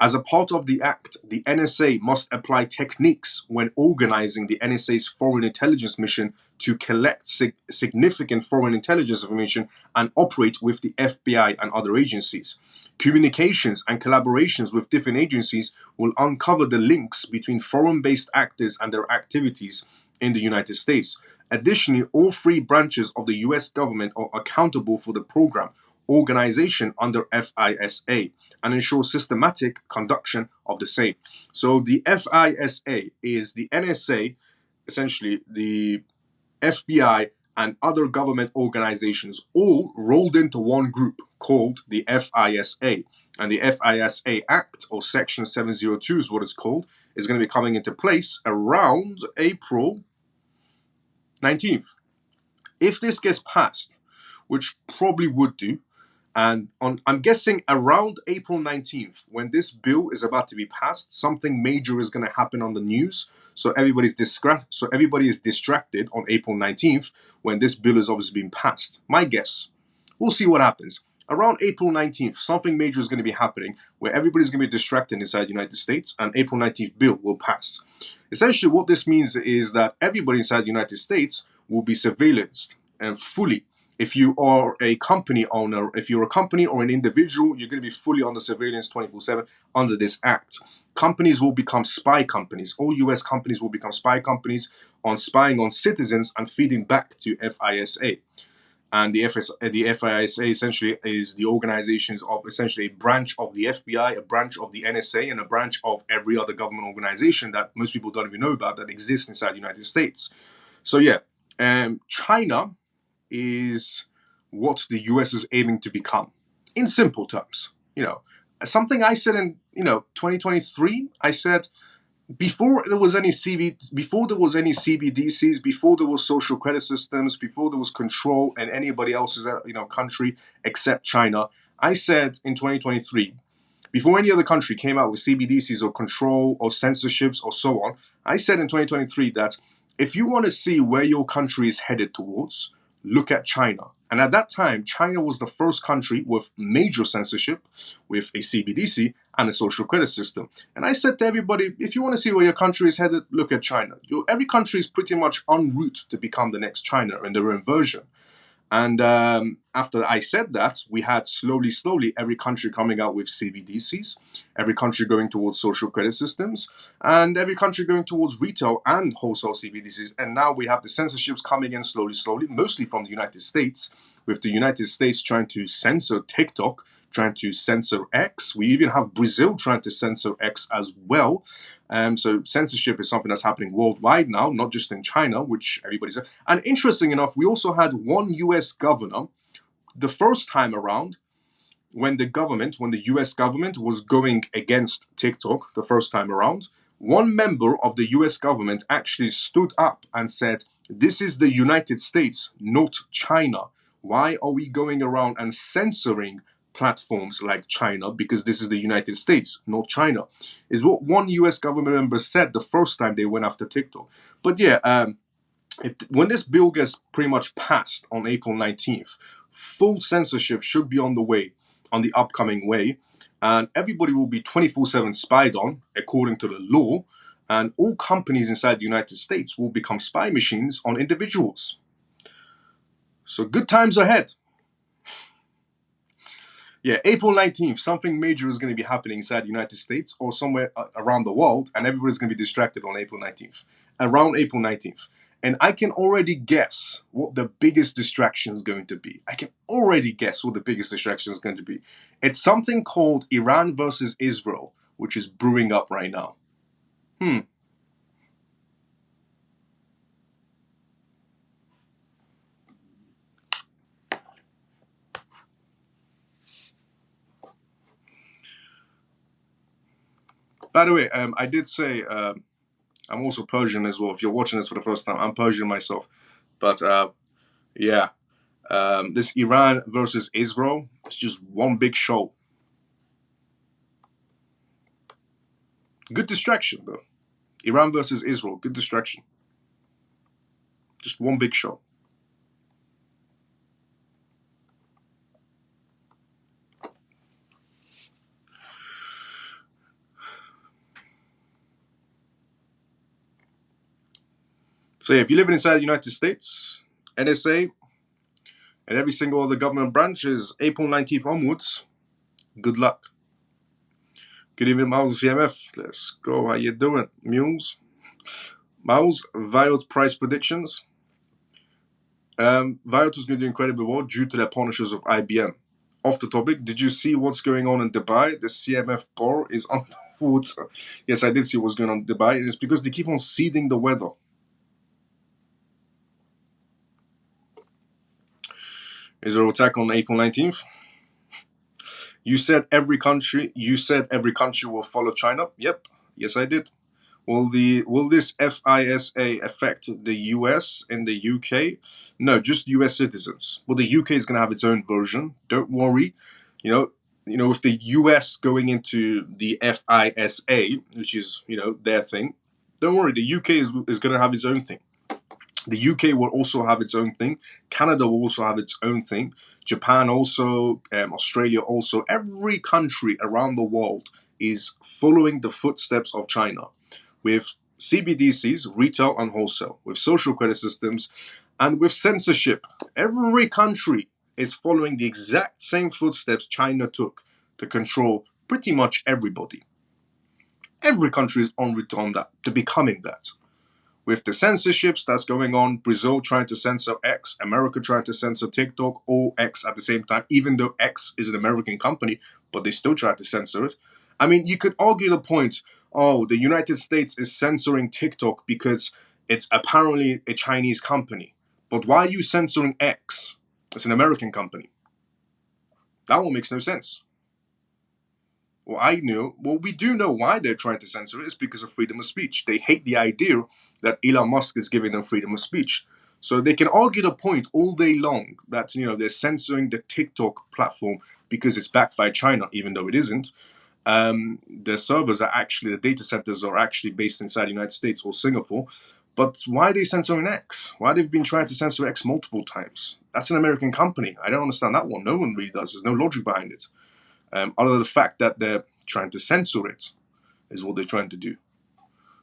As a part of the Act, the NSA must apply techniques when organizing the NSA's foreign intelligence mission to collect significant foreign intelligence information and operate with the FBI and other agencies. Communications and collaborations with different agencies will uncover the links between foreign-based actors and their activities in the United States. Additionally, all three branches of the US government are accountable for the program organization under FISA and ensure systematic conduction of the same. So the FISA is the NSA, essentially the FBI and other government organizations all rolled into one group called the FISA. And the FISA Act, or Section 702 is what it's called, is going to be coming into place around April 19th. If this gets passed, which probably would do, and I'm guessing around April 19th, when this bill is about to be passed, something major is going to happen on the news. So everybody is distracted on April 19th when this bill is obviously being passed. My guess, we'll see what happens. Around April 19th, something major is going to be happening where everybody's going to be distracted inside the United States, and April 19th bill will pass. Essentially, what this means is that everybody inside the United States will be surveillanced and fully. If you are a company owner, if you're a company or an individual, you're going to be fully under surveillance 24/7 under this act. Companies will become spy companies. All US companies will become spy companies on spying on citizens and feeding back to FISA. And the FISA essentially is the organizations of essentially a branch of the FBI, a branch of the NSA, and a branch of every other government organization that most people don't even know about that exists inside the United States. So yeah, China is what the US is aiming to become. In simple terms, something I said in 2023, I said before there was any CBDCs, before there was social credit systems, before there was control in anybody else's country except China, I said in 2023, before any other country came out with CBDCs or control or censorships or so on, I said in 2023 that if you want to see where your country is headed towards, look at China. And at that time, China was the first country with major censorship, with a CBDC and a social credit system. And I said to everybody, if you want to see where your country is headed, look at China. Every country is pretty much en route to become the next China in their own version. And after I said that, we had slowly every country coming out with CBDCs, every country going towards social credit systems, and every country going towards retail and wholesale CBDCs. And now we have the censorships coming in slowly, mostly from the United States, with the United States trying to censor TikTok, trying to censor X. We even have Brazil trying to censor X as well. So censorship is something that's happening worldwide now, not just in China, which everybody said. And interesting enough, we also had one US governor the first time around when the US government was going against TikTok the first time around. One member of the US government actually stood up and said, "This is the United States, not China. Why are we going around and censoring platforms like China? Because this is the United States, not China," is what one US government member said the first time they went after TikTok. But yeah, when this bill gets pretty much passed on April 19th, full censorship should be on the upcoming way, and everybody will be 24/7 spied on according to the law, and all companies inside the United States will become spy machines on individuals. So good times ahead. Yeah, April 19th, something major is going to be happening inside the United States or somewhere around the world, and everybody's going to be distracted on April 19th. Around April 19th. And I can already guess what the biggest distraction is going to be. It's something called Iran versus Israel, which is brewing up right now. By the way, I did say I'm also Persian as well. If you're watching this for the first time, I'm Persian myself. But yeah, this Iran versus Israel, it's just one big show. Good distraction, though. Iran versus Israel, good distraction. Just one big show. So yeah, if you live inside the United States, NSA, and every single other government branch is April 19th onwards, good luck. Good evening, Miles, CMF. Let's go. How you doing, mules? Miles, Viot price predictions. Viot was going to do incredibly well due to their partnerships with IBM. Off the topic, did you see what's going on in Dubai? The CMF bar is underwater. Yes, I did see what's going on in Dubai. And it's because they keep on seeding the weather. Israel attack on April 19th. You said every country will follow China. Yep. Yes, I did. Will this FISA affect the US and the UK? No, just US citizens. Well, the UK is going to have its own version. Don't worry. With the US going into the FISA, which is their thing, Don't worry, the UK is going to have its own thing. The UK will also have its own thing. Canada will also have its own thing. Japan also, Australia also. Every country around the world is following the footsteps of China with CBDCs, retail and wholesale, with social credit systems, and with censorship. Every country is following the exact same footsteps China took to control pretty much everybody. Every country is en route on that, to becoming that. With the censorships that's going on, Brazil trying to censor X, America trying to censor TikTok, all X at the same time, even though X is an American company, but they still try to censor it. I mean, you could argue the point, oh, the United States is censoring TikTok because it's apparently a Chinese company. But why are you censoring X? It's an American company. That one makes no sense. We do know why they're trying to censor it. It's because of freedom of speech. They hate the idea that Elon Musk is giving them freedom of speech. So they can argue the point all day long that they're censoring the TikTok platform because it's backed by China, even though it isn't. The servers are actually, the data centers are actually based inside the United States or Singapore. But why are they censoring X? Why they've been trying to censor X multiple times? That's an American company. I don't understand that one. No one really does. There's no logic behind it. Other than the fact that they're trying to censor it is what they're trying to do.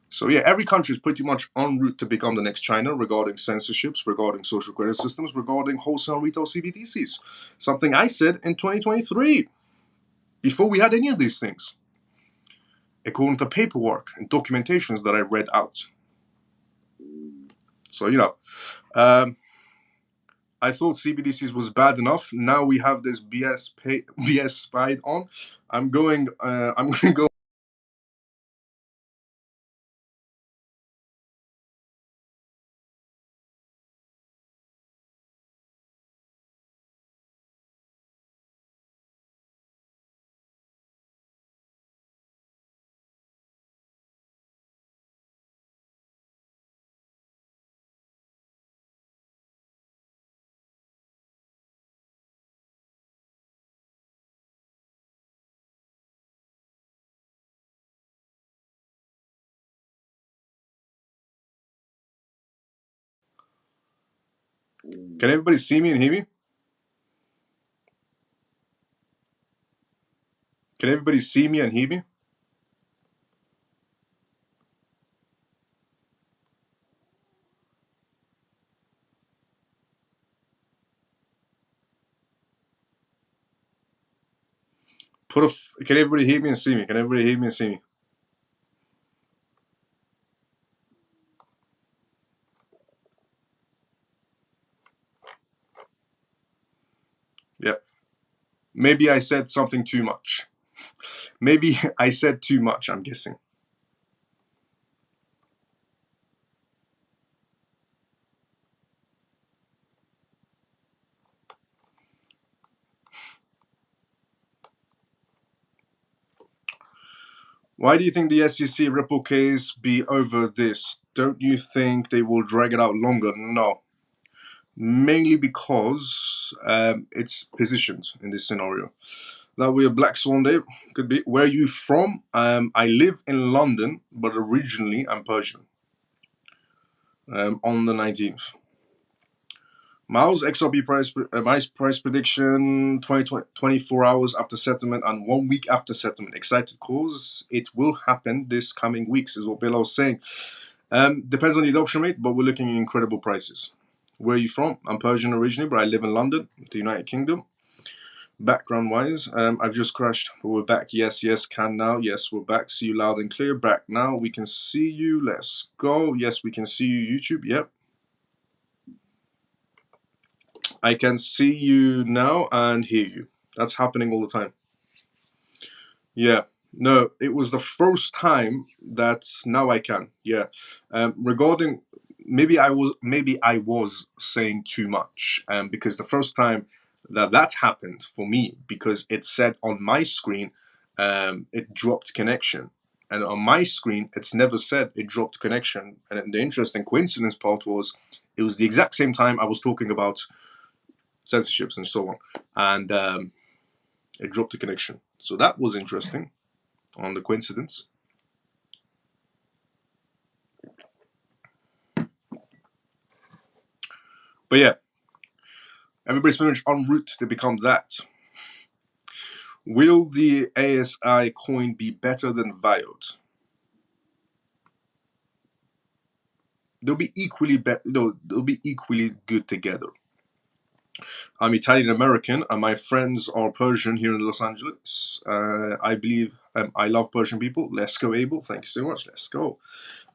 So yeah, every country is pretty much en route to become the next China regarding censorships, regarding social credit systems, regarding wholesale retail CBDCs. Something I said in 2023, before we had any of these things, according to paperwork and documentations that I read out. So I thought CBDCs was bad enough. Now we have this BS spied on. I'm going to go. Can everybody see me and hear me? Can everybody see me and hear me? Can everybody hear me and see me? Can everybody hear me and see me? Yep. Maybe I said something too much. Maybe I said too much, I'm guessing. Why do you think the SEC Ripple case be over this? Don't you think they will drag it out longer? No. Mainly because it's positioned in this scenario. That we a Black Swan Day could be. Where are you from? I live in London, but originally I'm Persian. On the 19th. Miles XRP price prediction 24 hours after settlement and 1 week after settlement. Excited calls. It will happen this coming weeks, is what Bill was saying. Depends on the adoption rate, but we're looking at incredible prices. Where are you from? I'm Persian originally, but I live in London, the United Kingdom. Background wise, I've just crashed, but we're back. Yes, can now. Yes, we're back. See you loud and clear. Back now. We can see you. Let's go. Yes, we can see you. YouTube. Yep. I can see you now and hear you. That's happening all the time. Yeah. No, it was the first time that now I can. Yeah. Regarding maybe I was saying too much. Because the first time that happened for me, because it said on my screen, it dropped connection. And on my screen, it's never said it dropped connection. And the interesting coincidence part was, it was the exact same time I was talking about censorships and so on, and it dropped the connection. So that was interesting on the coincidence. But yeah, everybody's pretty much en route to become that. Will the ASI coin be better than Viot? They'll be equally they'll be equally good together. I'm Italian American, and my friends are Persian here in Los Angeles. I believe I love Persian people. Let's go, Abel. Thank you so much. Let's go.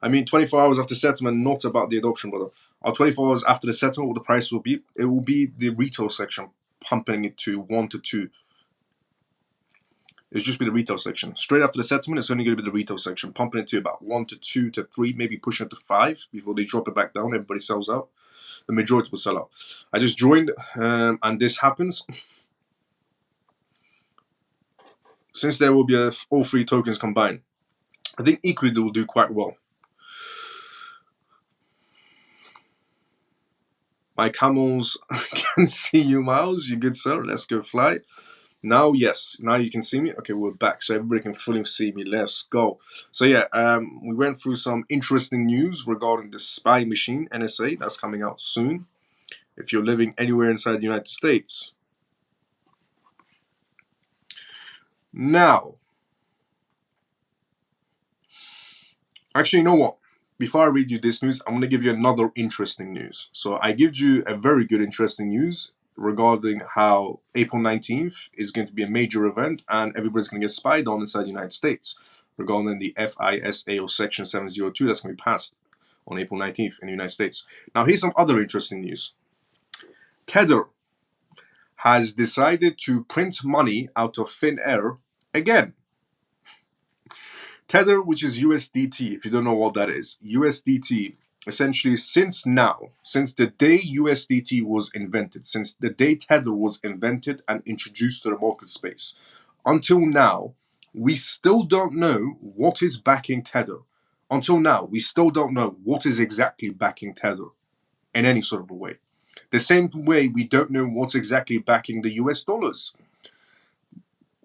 I mean, 24 hours after settlement, not about the adoption, brother. 24 hours after the settlement, what the price will be? It will be the retail section pumping it to 1 to 2. It's just be the retail section. Straight after the settlement, it's only going to be the retail section, pumping it to about 1 to 2 to 3, maybe pushing it to 5 before they drop it back down. Everybody sells out. The majority will sell out. I just joined, and this happens. Since there will be all 3 tokens combined, I think equally they will do quite well. My camels can see you, Miles. You good, sir? Let's go fly. Now, yes. Now you can see me. Okay, we're back, so everybody can fully see me. Let's go. So yeah, we went through some interesting news regarding the spy machine, NSA, that's coming out soon. If you're living anywhere inside the United States. Now, actually, you know what? Before I read you this news, I'm going to give you another interesting news. So I give you a very good interesting news regarding how April 19th is going to be a major event and everybody's going to get spied on inside the United States regarding the FISA or Section 702 that's going to be passed on April 19th in the United States. Now, here's some other interesting news. Tether has decided to print money out of thin air again. Tether, which is USDT, if you don't know what that is, USDT, essentially since the day USDT was invented, since the day Tether was invented and introduced to the market space, until now, we still don't know what is backing Tether. Until now, we still don't know what is exactly backing Tether in any sort of a way. The same way we don't know what's exactly backing the US dollars.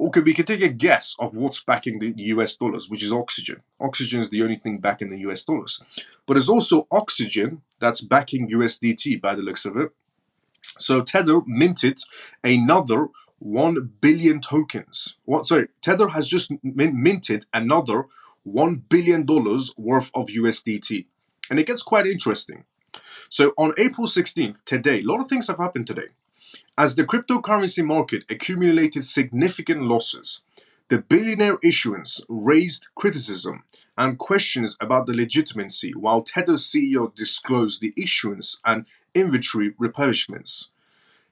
Okay, we can take a guess of what's backing the US dollars, which is oxygen. Oxygen is the only thing backing the US dollars. But there's also oxygen that's backing USDT by the looks of it. So Tether minted another 1 billion tokens. Tether has just minted another $1 billion worth of USDT. And it gets quite interesting. So on April 16th, today, a lot of things have happened today. As the cryptocurrency market accumulated significant losses, the billionaire issuance raised criticism and questions about the legitimacy, while Tether's CEO disclosed the issuance and inventory replenishments.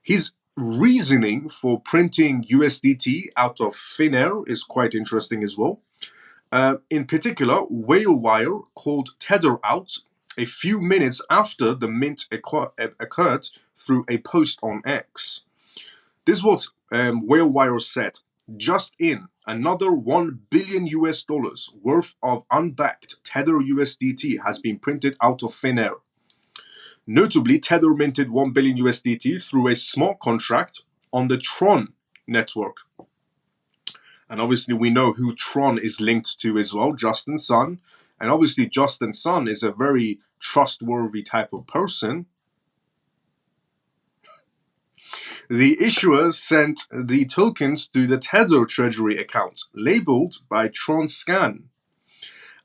His reasoning for printing USDT out of thin air is quite interesting as well. In particular, Whalewire called Tether out a few minutes after the mint occurred through a post on X. This is what Whalewire said. Just in, another 1 billion US dollars worth of unbacked Tether USDT has been printed out of thin air. Notably, Tether minted 1 billion USDT through a smart contract on the Tron network. And obviously, we know who Tron is linked to as well, Justin Sun. And obviously, Justin Sun is a very trustworthy type of person. The issuer sent the tokens to the Tether Treasury account, labeled by TronScan.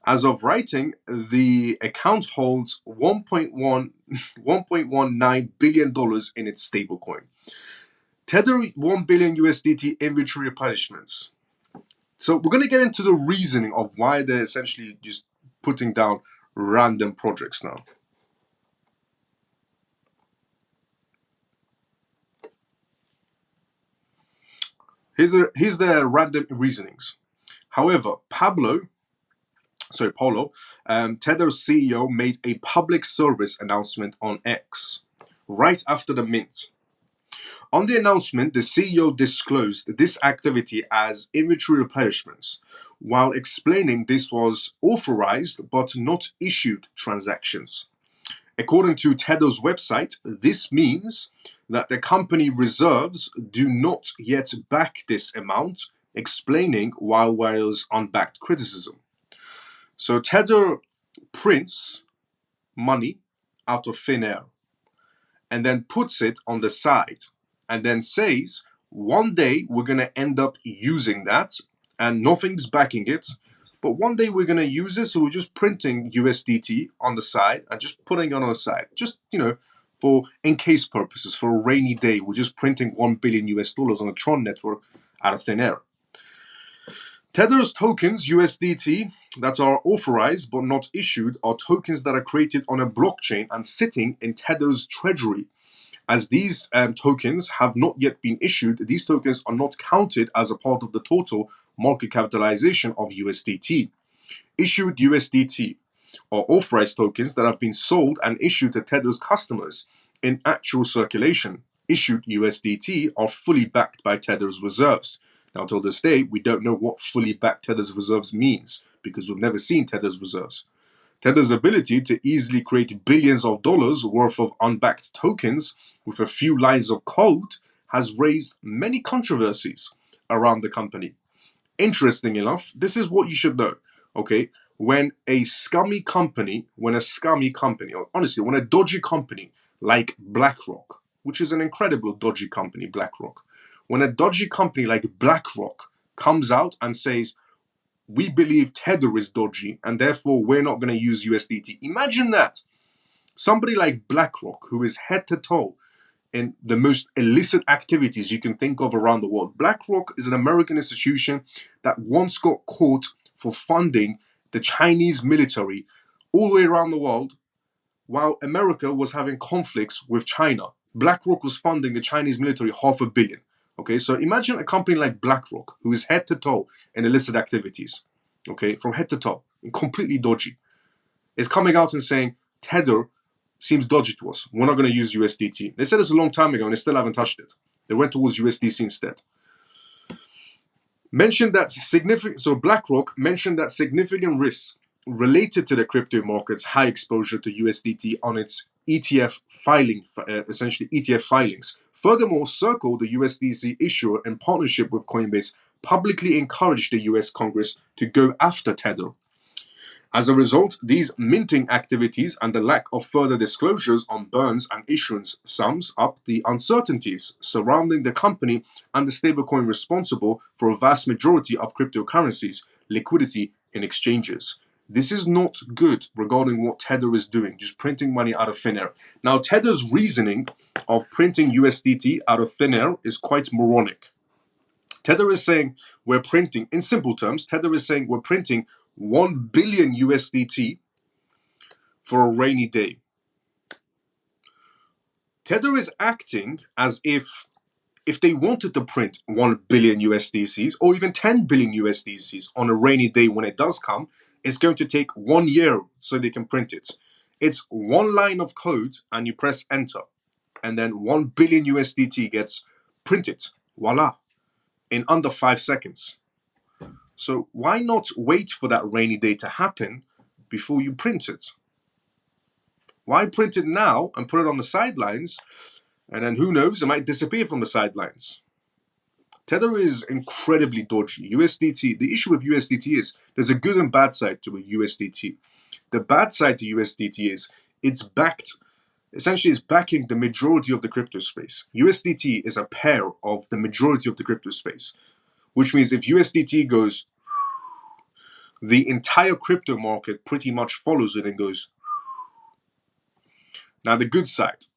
As of writing, the account holds $1.19 billion in its stablecoin. Tether 1 billion USDT inventory replenishments. So we're going to get into the reasoning of why they're essentially just putting down random projects now. Here's the random reasonings. However, Polo, Tether's CEO made a public service announcement on X right after the mint. On the announcement, the CEO disclosed this activity as inventory replenishments, while explaining this was authorized but not issued transactions. According to Tether's website, this means that the company reserves do not yet back this amount, explaining Wire's unbacked criticism. So Tether prints money out of thin air. and then puts it on the side and then says, one day we're going to end up using that and nothing's backing it. But one day we're going to use it, so we're just printing USDT on the side and just putting it on the side. Just, for in case purposes, for a rainy day, we're just printing $1 billion on a Tron network out of thin air. Tether's tokens, USDT, that are authorized but not issued are tokens that are created on a blockchain and sitting in Tether's treasury. As these tokens have not yet been issued, these tokens are not counted as a part of the total market capitalization of USDT. Issued USDT are authorized tokens that have been sold and issued to Tether's customers in actual circulation. Issued USDT are fully backed by Tether's reserves. Now, till this day, we don't know what fully backed Tether's reserves means because we've never seen Tether's reserves. Tether's ability to easily create billions of dollars worth of unbacked tokens with a few lines of code has raised many controversies around the company. Interesting enough, this is what you should know, okay? When a honestly, when a dodgy company like BlackRock, which is an incredible dodgy company, BlackRock, when a dodgy company like BlackRock comes out and says, we believe Tether is dodgy and therefore we're not going to use USDT. Imagine that. Somebody like BlackRock, who is head to toe in the most illicit activities you can think of around the world. BlackRock is an American institution that once got caught for funding the Chinese military all the way around the world while America was having conflicts with China. BlackRock was funding the Chinese military $500 million. Okay, so imagine a company like BlackRock, who is head to toe in illicit activities, okay, from head to toe, and completely dodgy, is coming out and saying, Tether seems dodgy to us. We're not going to use USDT. They said this a long time ago and they still haven't touched it. They went towards USDC instead. BlackRock mentioned that significant risks related to the crypto market's high exposure to USDT on its ETF ETF filings. Furthermore, Circle, the USDC issuer in partnership with Coinbase, publicly encouraged the US Congress to go after Tether. As a result, these minting activities and the lack of further disclosures on burns and issuance sums up the uncertainties surrounding the company and the stablecoin responsible for a vast majority of cryptocurrencies' liquidity in exchanges. This is not good regarding what Tether is doing, just printing money out of thin air. Now, Tether's reasoning of printing USDT out of thin air is quite moronic. Tether is saying we're printing, in simple terms, Tether is saying we're printing 1 billion USDT for a rainy day. Tether is acting as if they wanted to print 1 billion USDCs or even 10 billion USDCs on a rainy day when it does come, it's going to take 1 year so they can print it. It's one line of code and you press enter and then 1 billion USDT gets printed. Voila. In under 5 seconds. So why not wait for that rainy day to happen before you print it? Why print it now and put it on the sidelines, and then who knows, it might disappear from the sidelines? Tether is incredibly dodgy. USDT, the issue with USDT is there's a good and bad side to a USDT. The bad side to USDT is it's backing the majority of the crypto space. USDT is a pair of the majority of the crypto space, which means if USDT goes, the entire crypto market pretty much follows it and goes. Now, the good side,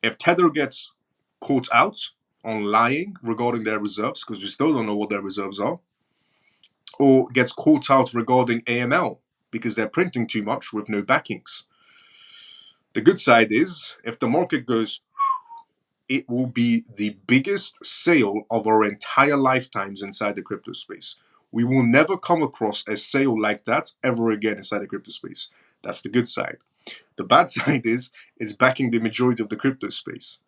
if Tether gets caught out on lying regarding their reserves, because we still don't know what their reserves are, or gets caught out regarding AML because they're printing too much with no backings. The good side is, if the market goes, it will be the biggest sale of our entire lifetimes inside the crypto space. We will never come across a sale like that ever again inside the crypto space. That's the good side. The bad side is it's backing the majority of the crypto space,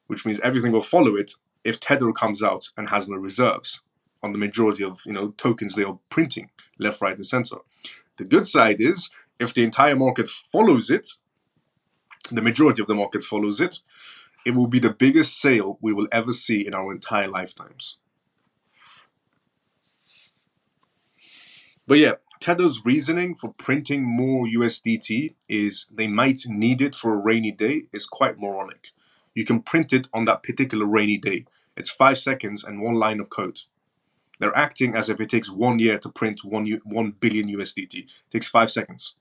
which means everything will follow it if Tether comes out and has no reserves on the majority of tokens they are printing left, right, and center. The good side is if the entire market follows it, the majority of the market follows it, it will be the biggest sale we will ever see in our entire lifetimes. But yeah, Tether's reasoning for printing more USDT is they might need it for a rainy day is quite moronic. You can print it on that particular rainy day. It's 5 seconds and one line of code. They're acting as if it takes 1 year to print 1 billion USDT. It takes 5 seconds.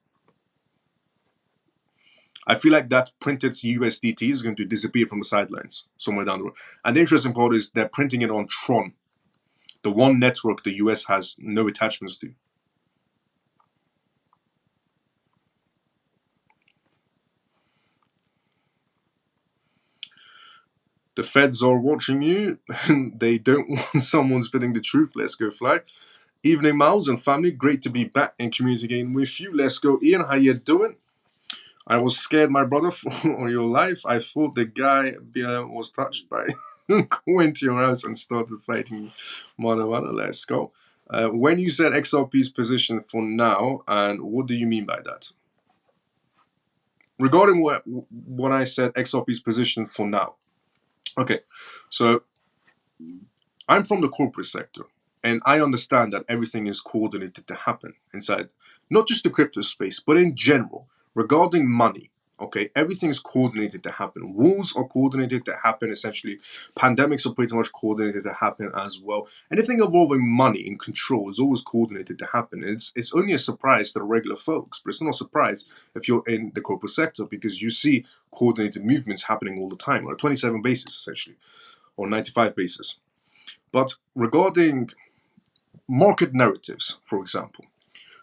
I feel like that printed USDT is going to disappear from the sidelines somewhere down the road. And the interesting part is they're printing it on Tron, the one network the US has no attachments to. The feds are watching you, and they don't want someone spitting the truth. Let's go fly. Evening, Miles and family. Great to be back and communicating with you. Let's go, Ian. How you doing? I was scared, my brother, for your life. I thought the guy was touched by going to your house and started fighting mano mano. Let's go. When you said XRP's position for now, and what do you mean by that? Regarding what I said, XRP's position for now. Okay, so I'm from the corporate sector, and I understand that everything is coordinated to happen inside not just the crypto space, but in general, regarding money. Okay, everything is coordinated to happen. Wars are coordinated to happen, essentially. Pandemics are pretty much coordinated to happen as well. Anything involving money and control is always coordinated to happen. It's only a surprise to the regular folks, but it's not a surprise if you're in the corporate sector because you see coordinated movements happening all the time on a 27 basis, essentially, or 95 basis. But regarding market narratives, for example,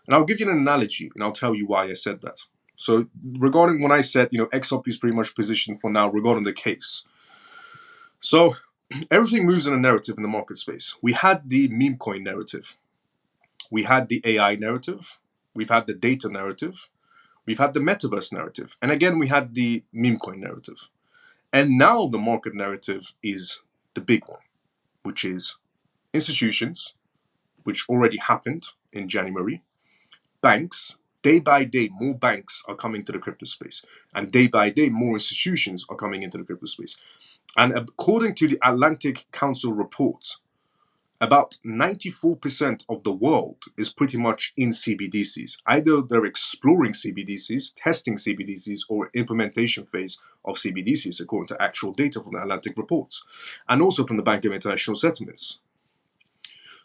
and I'll give you an analogy and I'll tell you why I said that. So regarding when I said, XRP is pretty much positioned for now regarding the case. So everything moves in a narrative in the market space. We had the meme coin narrative. We had the AI narrative. We've had the data narrative. We've had the metaverse narrative. And again, we had the meme coin narrative. And now the market narrative is the big one, which is institutions, which already happened in January. Banks, day by day, more banks are coming to the crypto space. And day by day, more institutions are coming into the crypto space. And according to the Atlantic Council reports, about 94% of the world is pretty much in CBDCs. Either they're exploring CBDCs, testing CBDCs, or implementation phase of CBDCs, according to actual data from the Atlantic reports, and also from the Bank of International Settlements.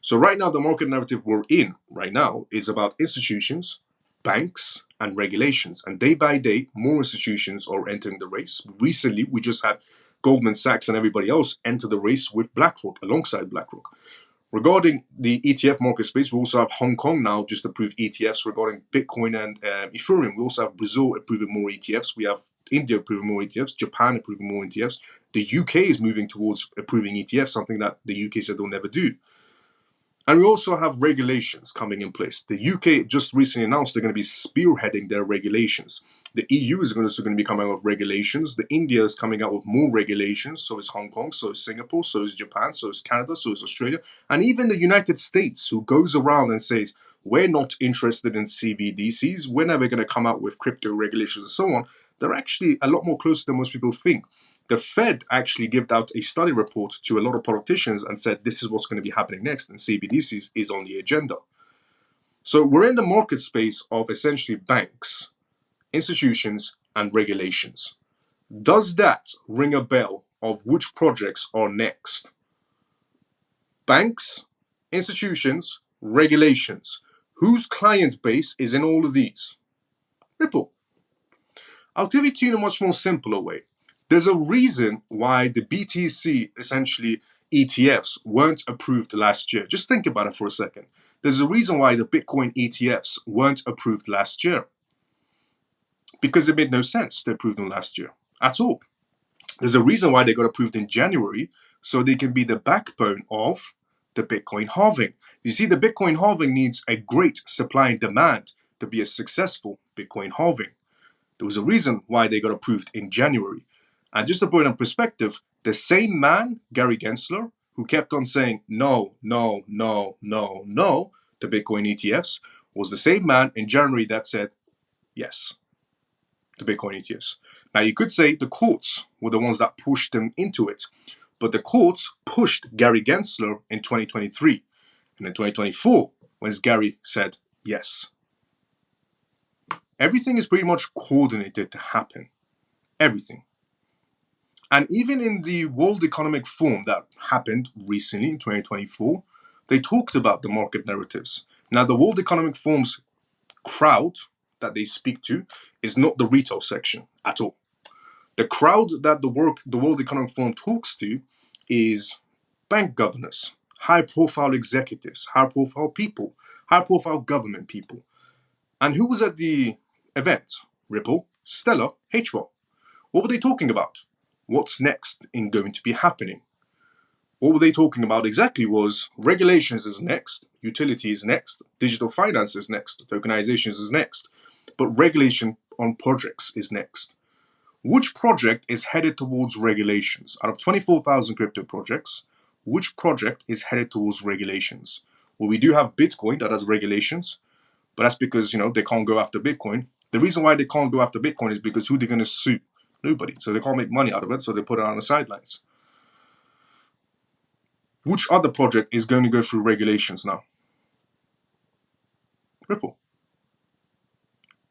So right now, the market narrative we're in right now is about institutions, banks, and regulations. And day by day, more institutions are entering the race. Recently, we just had Goldman Sachs and everybody else enter the race with BlackRock, alongside BlackRock. Regarding the ETF market space, we also have Hong Kong now just approved ETFs regarding Bitcoin and Ethereum. We also have Brazil approving more ETFs. We have India approving more ETFs, Japan approving more ETFs. The UK is moving towards approving ETFs, something that the UK said they'll never do. And we also have regulations coming in place. The UK just recently announced they're going to be spearheading their regulations. The EU is also going to be coming out with regulations. The India is coming out with more regulations. So is Hong Kong, so is Singapore, so is Japan, so is Canada, so is Australia. And even the United States, who goes around and says, we're not interested in CBDCs. We're never going to come out with crypto regulations and so on. They're actually a lot more closer than most people think. The Fed actually gave out a study report to a lot of politicians and said this is what's going to be happening next, and CBDCs is on the agenda. So we're in the market space of essentially banks, institutions, and regulations. Does that ring a bell of which projects are next? Banks, institutions, regulations. Whose client base is in all of these? Ripple. I'll give it to you in a much more simpler way. There's a reason why the BTC, essentially ETFs, weren't approved last year. Just think about it for a second. There's a reason why the Bitcoin ETFs weren't approved last year. Because it made no sense to approve them last year at all. There's a reason why they got approved in January, so they can be the backbone of the Bitcoin halving. You see, the Bitcoin halving needs a great supply and demand to be a successful Bitcoin halving. There was a reason why they got approved in January. And just to put it in perspective, the same man, Gary Gensler, who kept on saying no, no, no, no, no to Bitcoin ETFs, was the same man in January that said yes to Bitcoin ETFs. Now, you could say the courts were the ones that pushed them into it, but the courts pushed Gary Gensler in 2023. And in 2024, when Gary said Yes. Everything is pretty much coordinated to happen. Everything. And even in the World Economic Forum that happened recently in 2024, they talked about the market narratives. Now, the World Economic Forum's crowd that they speak to is not the retail section at all. The crowd that the World Economic Forum talks to is bank governors, high-profile executives, high-profile people, high-profile government people. And who was at the event? Ripple, Stellar, HWell. What were they talking about? What's next in going to be happening? What were they talking about exactly was regulations is next, utility is next, digital finance is next, tokenizations is next, but regulation on projects is next. Which project is headed towards regulations? Out of 24,000 crypto projects, which project is headed towards regulations? Well, we do have Bitcoin that has regulations, but that's because, they can't go after Bitcoin. The reason why they can't go after Bitcoin is because who they're going to sue? Nobody. So they can't make money out of it, so they put it on the sidelines. Which other project is going to go through regulations now? Ripple.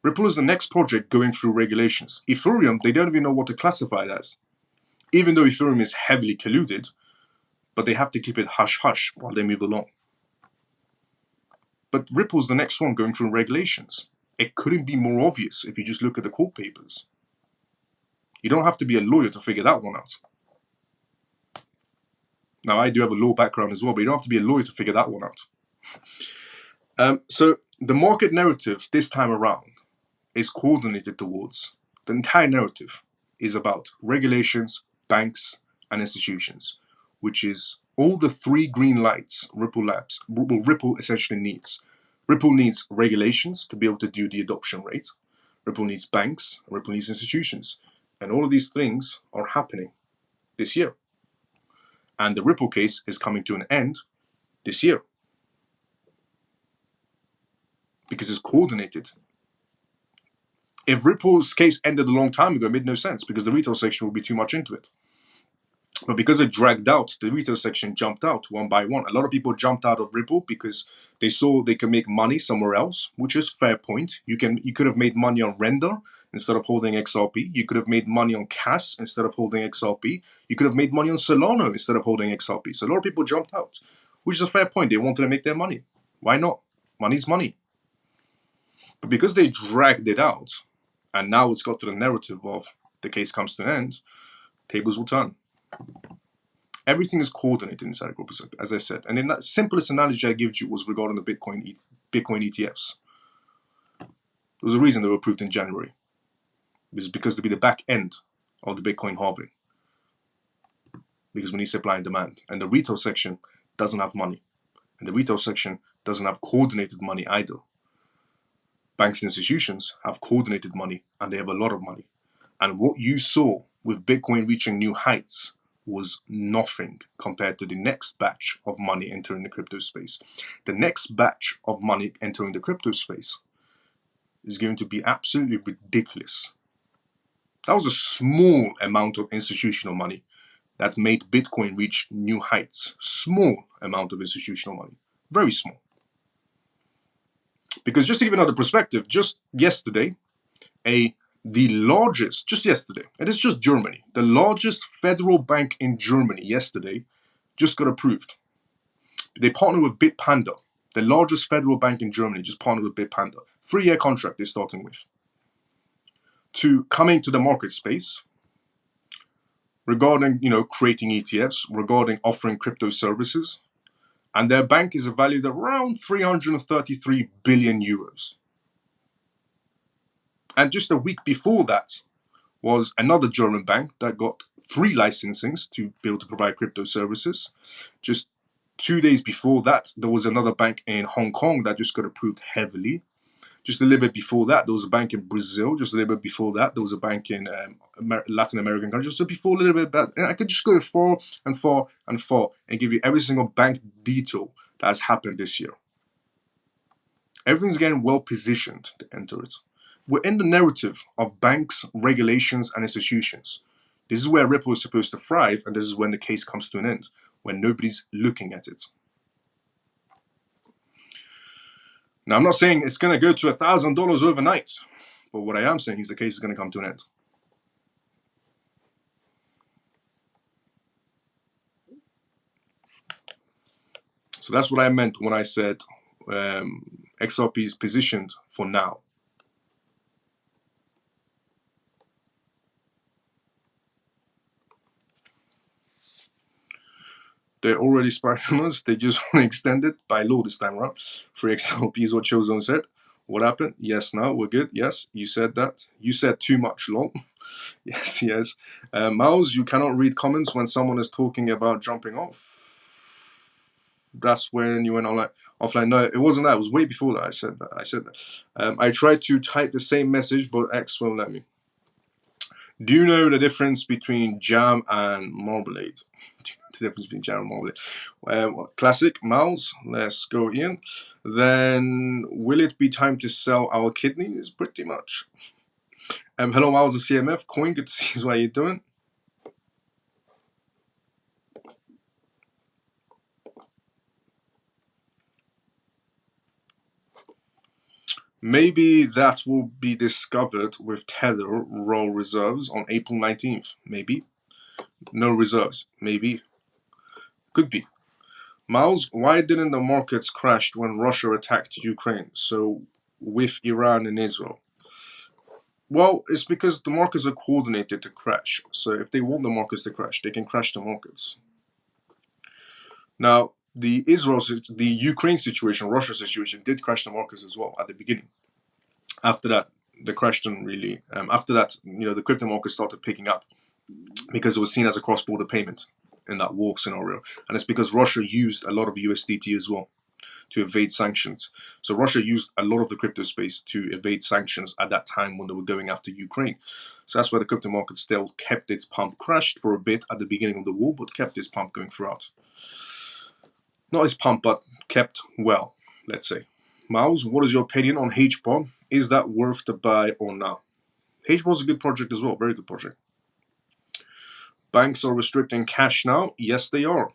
Ripple is the next project going through regulations. Ethereum, they don't even know what to classify it as. Even though Ethereum is heavily colluded, but they have to keep it hush-hush while they move along. But Ripple's the next one going through regulations. It couldn't be more obvious if you just look at the court papers. You don't have to be a lawyer to figure that one out. Now, I do have a law background as well, but you don't have to be a lawyer to figure that one out. So the market narrative this time around is coordinated towards, the entire narrative is about regulations, banks, and institutions, which is all the three green lights Ripple essentially needs. Ripple needs regulations to be able to do the adoption rate. Ripple needs banks, Ripple needs institutions. And all of these things are happening this year. And the Ripple case is coming to an end this year. Because it's coordinated. If Ripple's case ended a long time ago, it made no sense because the retail section would be too much into it. But because it dragged out, the retail section jumped out one by one. A lot of people jumped out of Ripple because they saw they could make money somewhere else, which is fair point. You could have made money on Render instead of holding XRP. You could have made money on CAS instead of holding XRP. You could have made money on Solana instead of holding XRP. So a lot of people jumped out, which is a fair point. They wanted to make their money. Why not? Money's money. But because they dragged it out, and now it's got to the narrative of the case comes to an end, tables will turn. Everything is coordinated inside a group, as I said. And then the simplest analogy I gave you was regarding the Bitcoin ETFs. There was a reason they were approved in January. It was because to be the back end of the Bitcoin halving. Because we need supply and demand. And the retail section doesn't have money. And the retail section doesn't have coordinated money either. Banks and institutions have coordinated money, and they have a lot of money. And what you saw with Bitcoin reaching new heights was nothing compared to the next batch of money entering the crypto space. The next batch of money entering the crypto space is going to be absolutely ridiculous. That was a small amount of institutional money that made Bitcoin reach new heights. Small amount of institutional money. Very small. Because just to give another perspective, just yesterday, just yesterday, and it's just Germany, the largest federal bank in Germany yesterday just got approved. They partnered with Bitpanda. The largest federal bank in Germany just partnered with Bitpanda. 3-year contract they're starting with. To come into the market space regarding, creating ETFs, regarding offering crypto services. And their bank is valued at around 333 billion euros. And just a week before that was another German bank that got 3 licensings to be able to provide crypto services. Just 2 days before that, there was another bank in Hong Kong that just got approved heavily. Just a little bit before that, there was a bank in Brazil. Just a little bit before that, there was a bank in Latin American countries. Just before a little bit back, and I could just go far and far and far and give you every single bank detail that has happened this year. Everything's getting well positioned to enter it. We're in the narrative of banks, regulations, and institutions. This is where Ripple is supposed to thrive, and this is when the case comes to an end, when nobody's looking at it. Now, I'm not saying it's going to go to $1,000 overnight, but what I am saying is the case is going to come to an end. So that's what I meant when I said XRP is positioned for now. They're already spying on us. They just want to extend it by law this time around. Free XRP is what Chozone said. What happened? Yes, no, we're good. Yes, you said that. You said too much, lol. Yes, yes. Mouse, you cannot read comments when someone is talking about jumping off. That's when you went offline. No, it wasn't that. It was way before that. I said that. I tried to type the same message, but X won't let me. Do you know the difference between jam and marmalade? The difference between jam and marmalade. Classic, Mouse. Let's go in. Then will it be time to sell our kidneys? Pretty much. Hello, Mouse, the CMF. Coin, good to see you. What you doing? Maybe that will be discovered with Tether raw reserves on April 19th. Maybe. No reserves. Maybe. Could be. Miles, why didn't the markets crash when Russia attacked Ukraine? So with Iran and Israel. Well, it's because the markets are coordinated to crash. So if they want the markets to crash, they can crash the markets. Now, the Ukraine situation, Russia situation did crash the markets as well at the beginning. After that, the crash didn't really. After that, the crypto market started picking up because it was seen as a cross-border payment in that war scenario, and it's because Russia used a lot of USDT as well to evade sanctions. So Russia used a lot of the crypto space to evade sanctions at that time when they were going after Ukraine. So that's why the crypto market still kept its pump, crashed for a bit at the beginning of the war, but kept its pump going throughout. Not its pump, but kept well, let's say. Miles, what is your opinion on HBON? Is that worth the buy or not? HBON is a good project as well, very good project. Banks are restricting cash now? Yes, they are.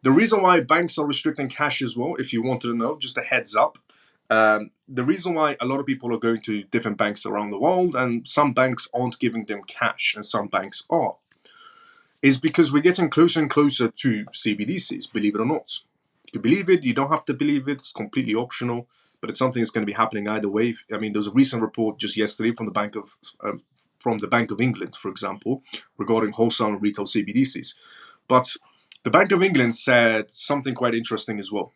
The reason why banks are restricting cash as well, if you wanted to know, just a heads up, the reason why a lot of people are going to different banks around the world and some banks aren't giving them cash and some banks are, is because we're getting closer and closer to CBDCs, believe it or not. You believe it, you don't have to believe it, it's completely optional, but it's something that's going to be happening either way. I mean, there was a recent report just yesterday from the Bank of England, for example, regarding wholesale and retail CBDCs. But the Bank of England said something quite interesting as well,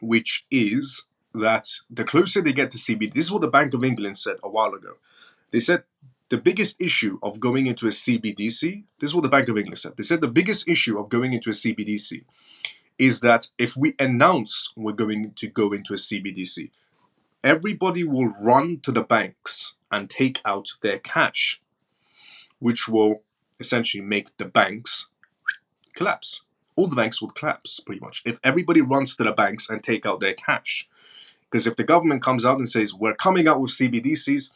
which is that the closer they get to CBDC, this is what the Bank of England said a while ago. They said the biggest issue of going into a CBDC, this is what the Bank of England said. They said the biggest issue of going into a CBDC is that if we announce we're going to go into a CBDC, everybody will run to the banks and take out their cash, which will essentially make the banks collapse. All the banks would collapse, pretty much, if everybody runs to the banks and take out their cash. Because if the government comes out and says, we're coming out with CBDCs,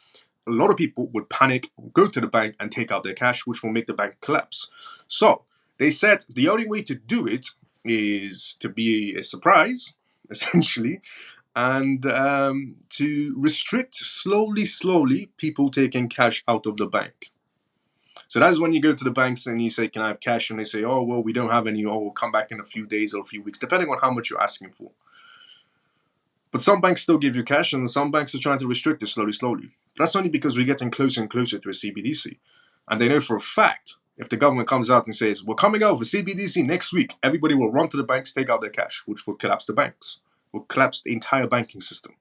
a lot of people would panic, go to the bank and take out their cash, which will make the bank collapse. So they said the only way to do it is to be a surprise, essentially, and to restrict slowly people taking cash out of the bank. So that's when you go to the banks and you say, can I have cash? And they say, oh, well, we don't have any, or we'll come back in a few days or a few weeks, depending on how much you're asking for. But some banks still give you cash, and some banks are trying to restrict it slowly. But that's only because we're getting closer and closer to a CBDC. And they know for a fact, if the government comes out and says, we're coming out with CBDC next week, everybody will run to the banks, take out their cash, which will collapse the banks, will collapse the entire banking system.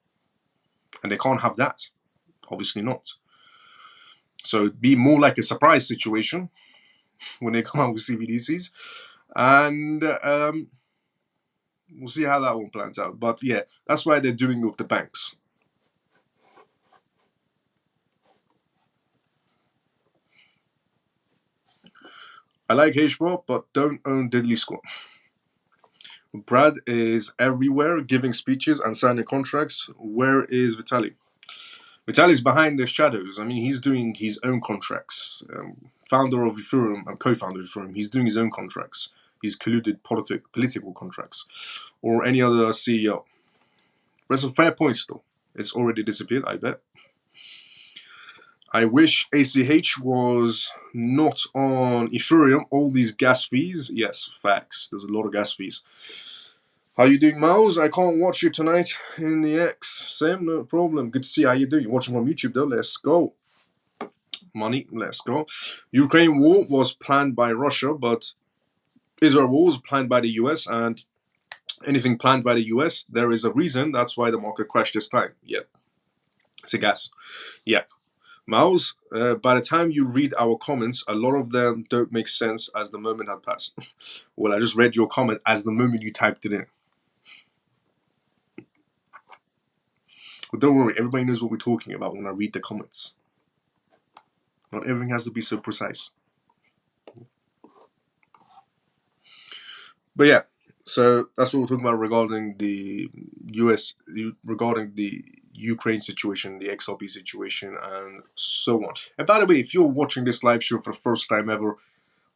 And they can't have that. Obviously not. So it'd be more like a surprise situation when they come out with CBDCs. And we'll see how that one plans out. But yeah, that's why they're doing it with the banks. I like HBOT, but don't own Diddley Squad. Brad is everywhere giving speeches and signing contracts. Where is Vitaly? Vitaly's behind the shadows. I mean, he's doing his own contracts. Founder of Ethereum and co-founder of Ethereum, he's doing his own contracts. He's colluded political contracts. Or any other CEO. But some fair points though. It's already disappeared, I bet. I wish ACH was not on Ethereum. All these gas fees. Yes, facts. There's a lot of gas fees. How you doing, Miles? I can't watch you tonight in the X. Same, no problem. Good to see how you doing. You're watching from YouTube though. Let's go. Money, let's go. Ukraine war was planned by Russia, but Israel war was planned by the US, and anything planned by the US, there is a reason. That's why the market crashed this time. Yep. It's a gas. Yep. Miles, by the time you read our comments, a lot of them don't make sense as the moment had passed. Well, I just read your comment as the moment you typed it in. But don't worry, everybody knows what we're talking about when I read the comments. Not everything has to be so precise. But yeah, so that's what we're talking about regarding the regarding the Ukraine situation, the XRP situation, and so on. And by the way, if you're watching this live show for the first time ever,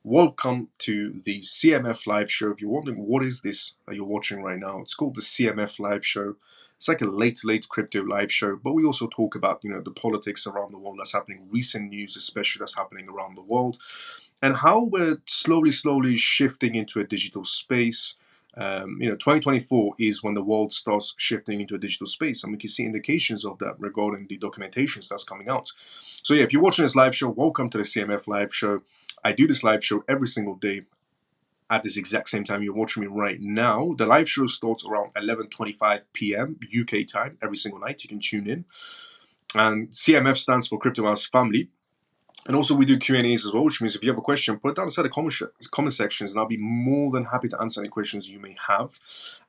welcome to the CMF live show. If you're wondering what is this that you're watching right now, it's called the CMF live show. It's like a late crypto live show, but we also talk about, the politics around the world that's happening, recent news especially that's happening around the world, and how we're slowly shifting into a digital space. 2024 is when the world starts shifting into a digital space, and we can see indications of that regarding the documentations that's coming out. So yeah, if you're watching this live show, welcome to the CMF live show. I do this live show every single day at this exact same time you're watching me right now. The live show starts around 11:25 p.m. UK time every single night. You can tune in. And CMF stands for Crypto Mouse Family. And also we do Q&As as well, which means if you have a question, put it down inside the comment sections, and I'll be more than happy to answer any questions you may have.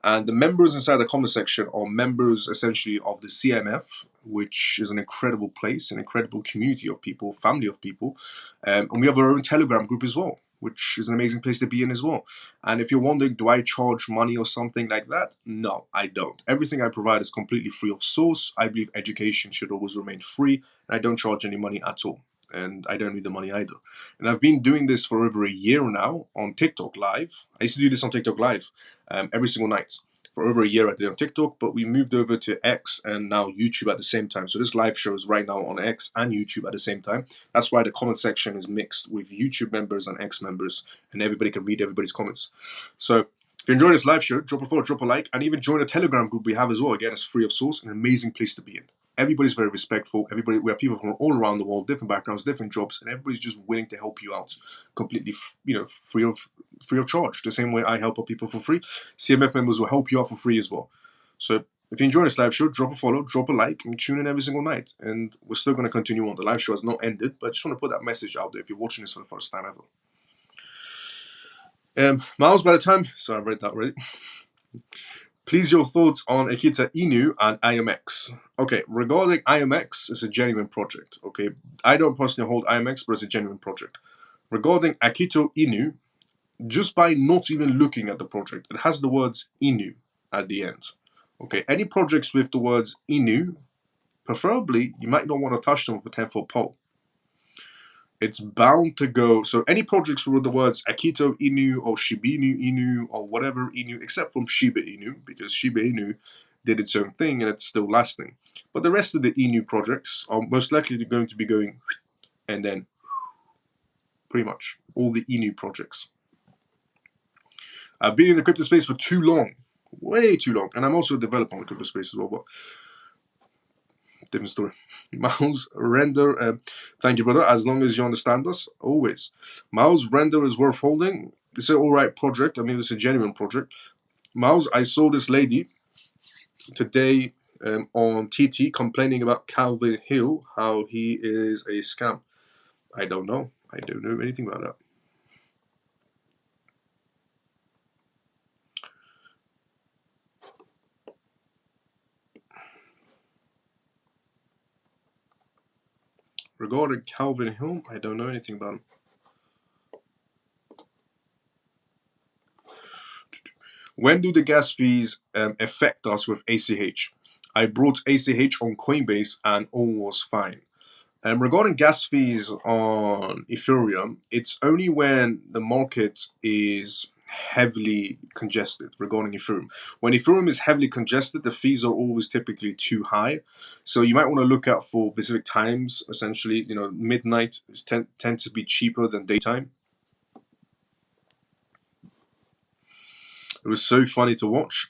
And the members inside the comment section are members essentially of the CMF, which is an incredible place, an incredible community of people, family of people. And we have our own Telegram group as well, which is an amazing place to be in as well. And if you're wondering, do I charge money or something like that? No, I don't. Everything I provide is completely free of source. I believe education should always remain free, and I don't charge any money at all. And I don't need the money either. And I've been doing this for over a year now on TikTok Live. I used to do this on TikTok Live every single night. For over a year I did on TikTok, but we moved over to X and now YouTube at the same time. So this live show is right now on X and YouTube at the same time. That's why the comment section is mixed with YouTube members and X members, and everybody can read everybody's comments. So if you enjoy this live show, drop a follow, drop a like, and even join the Telegram group we have as well. Again, it's free of source, an amazing place to be in. Everybody's very respectful. We have people from all around the world, different backgrounds, different jobs, and everybody's just willing to help you out, completely, free of charge. The same way I help people for free, CMF members will help you out for free as well. So if you enjoy this live show, drop a follow, drop a like, and tune in every single night. And we're still going to continue on. The live show has not ended, but I just want to put that message out there if you're watching this for the first time ever. Miles, by the time, so I've read that already. Please, your thoughts on Akita Inu and IMX. Okay, regarding IMX, it's a genuine project. Okay, I don't personally hold IMX, but it's a genuine project. Regarding Akito Inu, just by not even looking at the project, it has the words Inu at the end. Okay, any projects with the words Inu, preferably, you might not want to touch them with a 10-foot pole. It's bound to go. So any projects with the words Akito Inu or Shibinu Inu or whatever Inu, except from Shiba Inu, because Shiba Inu did its own thing and it's still lasting. But the rest of the Inu projects are most likely going to be going, and then pretty much all the Inu projects. I've been in the crypto space for too long, way too long, and I'm also a developer on the crypto space as well, but different story. Miles Render, thank you, brother. As long as you understand us, always. Miles Render is worth holding. It's an alright project. I mean, it's a genuine project. Miles, I saw this lady today on TT complaining about Calvin Hill, how he is a scam. I don't know. I don't know anything about that. Regarding Calvin Hill, I don't know anything about him. When do the gas fees affect us with ACH? I brought ACH on Coinbase and all was fine. Regarding gas fees on Ethereum, it's only when the market is heavily congested regarding Ethereum. When Ethereum is heavily congested, the fees are always typically too high. So you might want to look out for specific times. Essentially, midnight tends to be cheaper than daytime. It was so funny to watch.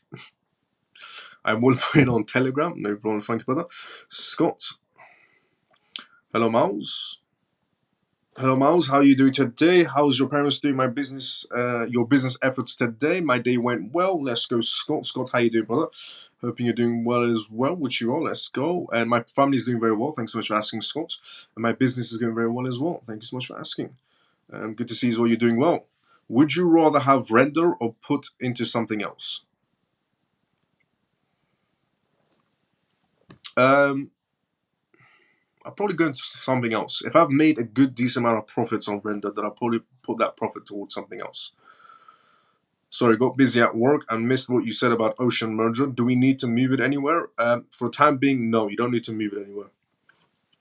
I will put it on Telegram. No problem, thank you, brother. Scott. Hello, Miles. Hello, Miles. How are you doing today? How's your parents doing? Your business efforts today. My day went well. Let's go, Scott. Scott, how you doing, brother? Hoping you're doing well as well, which you are. Let's go. And my family is doing very well. Thanks so much for asking, Scott. And my business is going very well as well. Thank you so much for asking. Good to see as well. You're doing well. Would you rather have render or put into something else? I'll probably go into something else. If I've made a good decent amount of profits on render, then I'll probably put that profit towards something else. Sorry, got busy at work and missed what you said about Ocean merger. Do we need to move it anywhere? For the time being, no, you don't need to move it anywhere.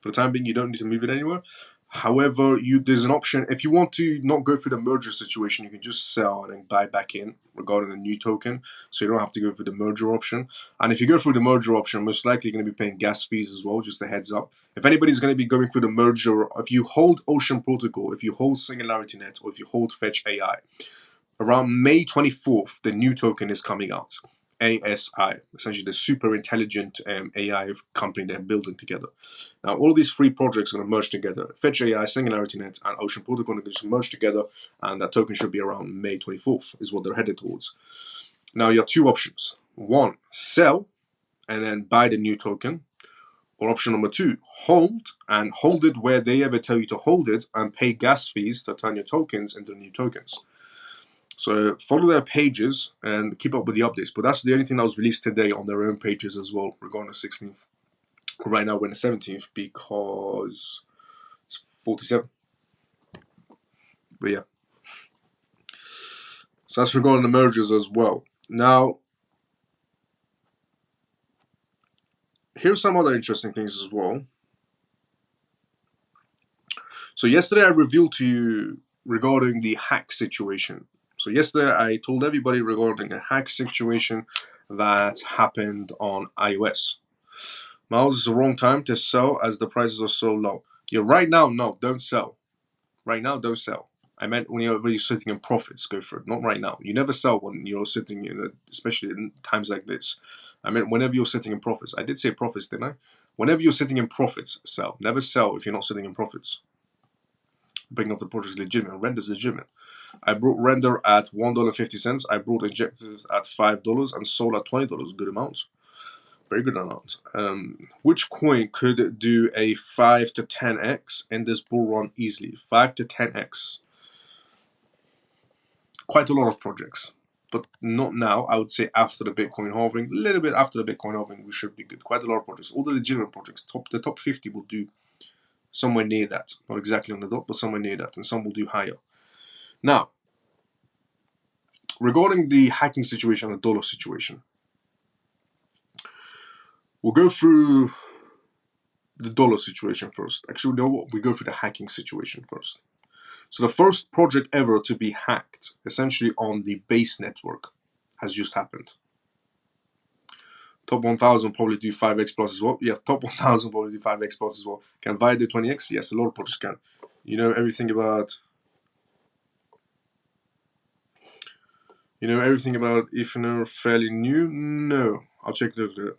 For the time being, you don't need to move it anywhere. However, there's an option. If you want to not go through the merger situation, you can just sell and then buy back in regarding the new token. So you don't have to go through the merger option. And if you go through the merger option, most likely you're going to be paying gas fees as well, just a heads up. If anybody's going to be going through the merger, if you hold Ocean Protocol, if you hold Singularity Net, or if you hold Fetch AI, around May 24th, the new token is coming out. ASI, essentially the super intelligent AI company they're building together. Now, all of these three projects are going to merge together. Fetch AI, Singularity Net, and Ocean Protocol are going to merge together, and that token should be around May 24th, is what they're headed towards. Now, you have two options. One, sell and then buy the new token. Or option number two, hold and hold it where they ever tell you to hold it and pay gas fees to turn your tokens into new tokens. So follow their pages and keep up with the updates. But that's the only thing that was released today on their own pages as well regarding the 16th. Right now we're in the 17th because it's 47. But yeah. So that's regarding the mergers as well. Now, here's some other interesting things as well. So yesterday I revealed to you regarding the hack situation. So yesterday I told everybody regarding a hack situation that happened on iOS. Miles, is the wrong time to sell as the prices are so low. Yeah, right now, no, don't sell. Right now, don't sell. I meant when you're really sitting in profits, go for it. Not right now. You never sell when you're sitting in, especially in times like this. I mean, whenever you're sitting in profits. I did say profits, didn't I? Whenever you're sitting in profits, sell. Never sell if you're not sitting in profits. Bring up the project is legitimate. Render's legitimate. I brought render at $1.50. I brought injectors at $5 and sold at $20. Good amount. Very good amount. Which coin could do a 5 to 10x in this bull run easily? 5 to 10x. Quite a lot of projects, but not now. I would say after the Bitcoin halving, a little bit after the Bitcoin halving, we should be good. Quite a lot of projects. All the legitimate projects, the top 50 will do somewhere near that. Not exactly on the dot, but somewhere near that, and some will do higher. Now, regarding the hacking situation and the dollar situation, we'll go through the dollar situation first. Actually, no, what? We go through the hacking situation first. So the first project ever to be hacked, essentially on the base network, has just happened. Top 1000 probably do 5x plus as well. Yeah, top 1000 probably do 5x plus as well. Can VIA do 20x? Yes, a lot of projects can. You know everything about Ethernet fairly new? No. I'll check it out.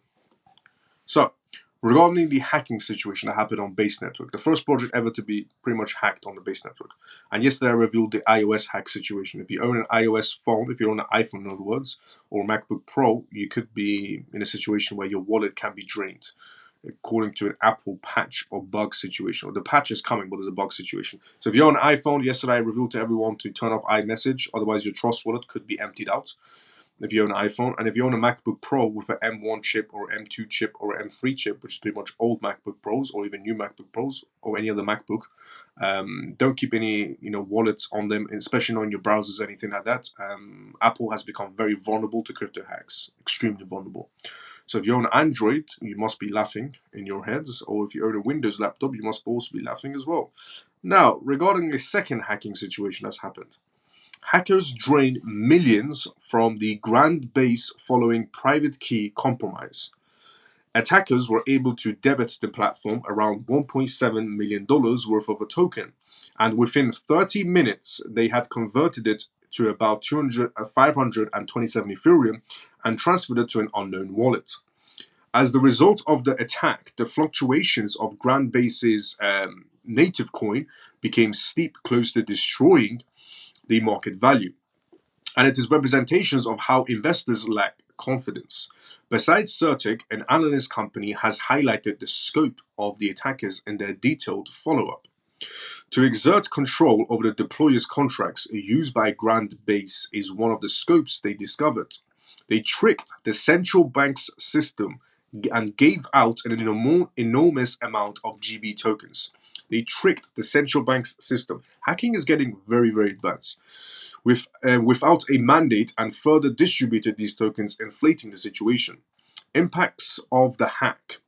So, regarding the hacking situation that happened on base network, the first project ever to be pretty much hacked on the base network. And yesterday I revealed the iOS hack situation. If you own an iOS phone, if you own an iPhone in other words, or MacBook Pro, you could be in a situation where your wallet can be drained, according to an Apple patch or bug situation. Or the patch is coming, but there's a bug situation. So if you own an iPhone, yesterday I revealed to everyone to turn off iMessage, otherwise your Trust wallet could be emptied out. If you own an iPhone, and if you own a MacBook Pro with an M1 chip or M2 chip or M3 chip, which is pretty much old MacBook Pros or even new MacBook Pros or any other MacBook, don't keep any wallets on them, especially not in your browsers or anything like that. Apple has become very vulnerable to crypto hacks, extremely vulnerable. So if you own Android, you must be laughing in your heads, or if you own a Windows laptop, you must also be laughing as well. Now, regarding a second hacking situation that's happened. Hackers drained millions from the grand base following private key compromise. Attackers were able to debit the platform around $1.7 million worth of a token, and within 30 minutes, they had converted it to about 527 Ethereum and transferred it to an unknown wallet. As the result of the attack, the fluctuations of Grandbase's native coin became steep, close to destroying the market value. And it is representations of how investors lack confidence. Besides Certic, an analyst company has highlighted the scope of the attackers in their detailed follow-up. To exert control over the deployer's contracts used by Grandbase is one of the scopes they discovered. They tricked the central bank's system and gave out an enormous amount of GB tokens. They tricked the central bank's system. Hacking is getting very, very advanced. Without a mandate and further distributed these tokens, inflating the situation. Impacts of the hack.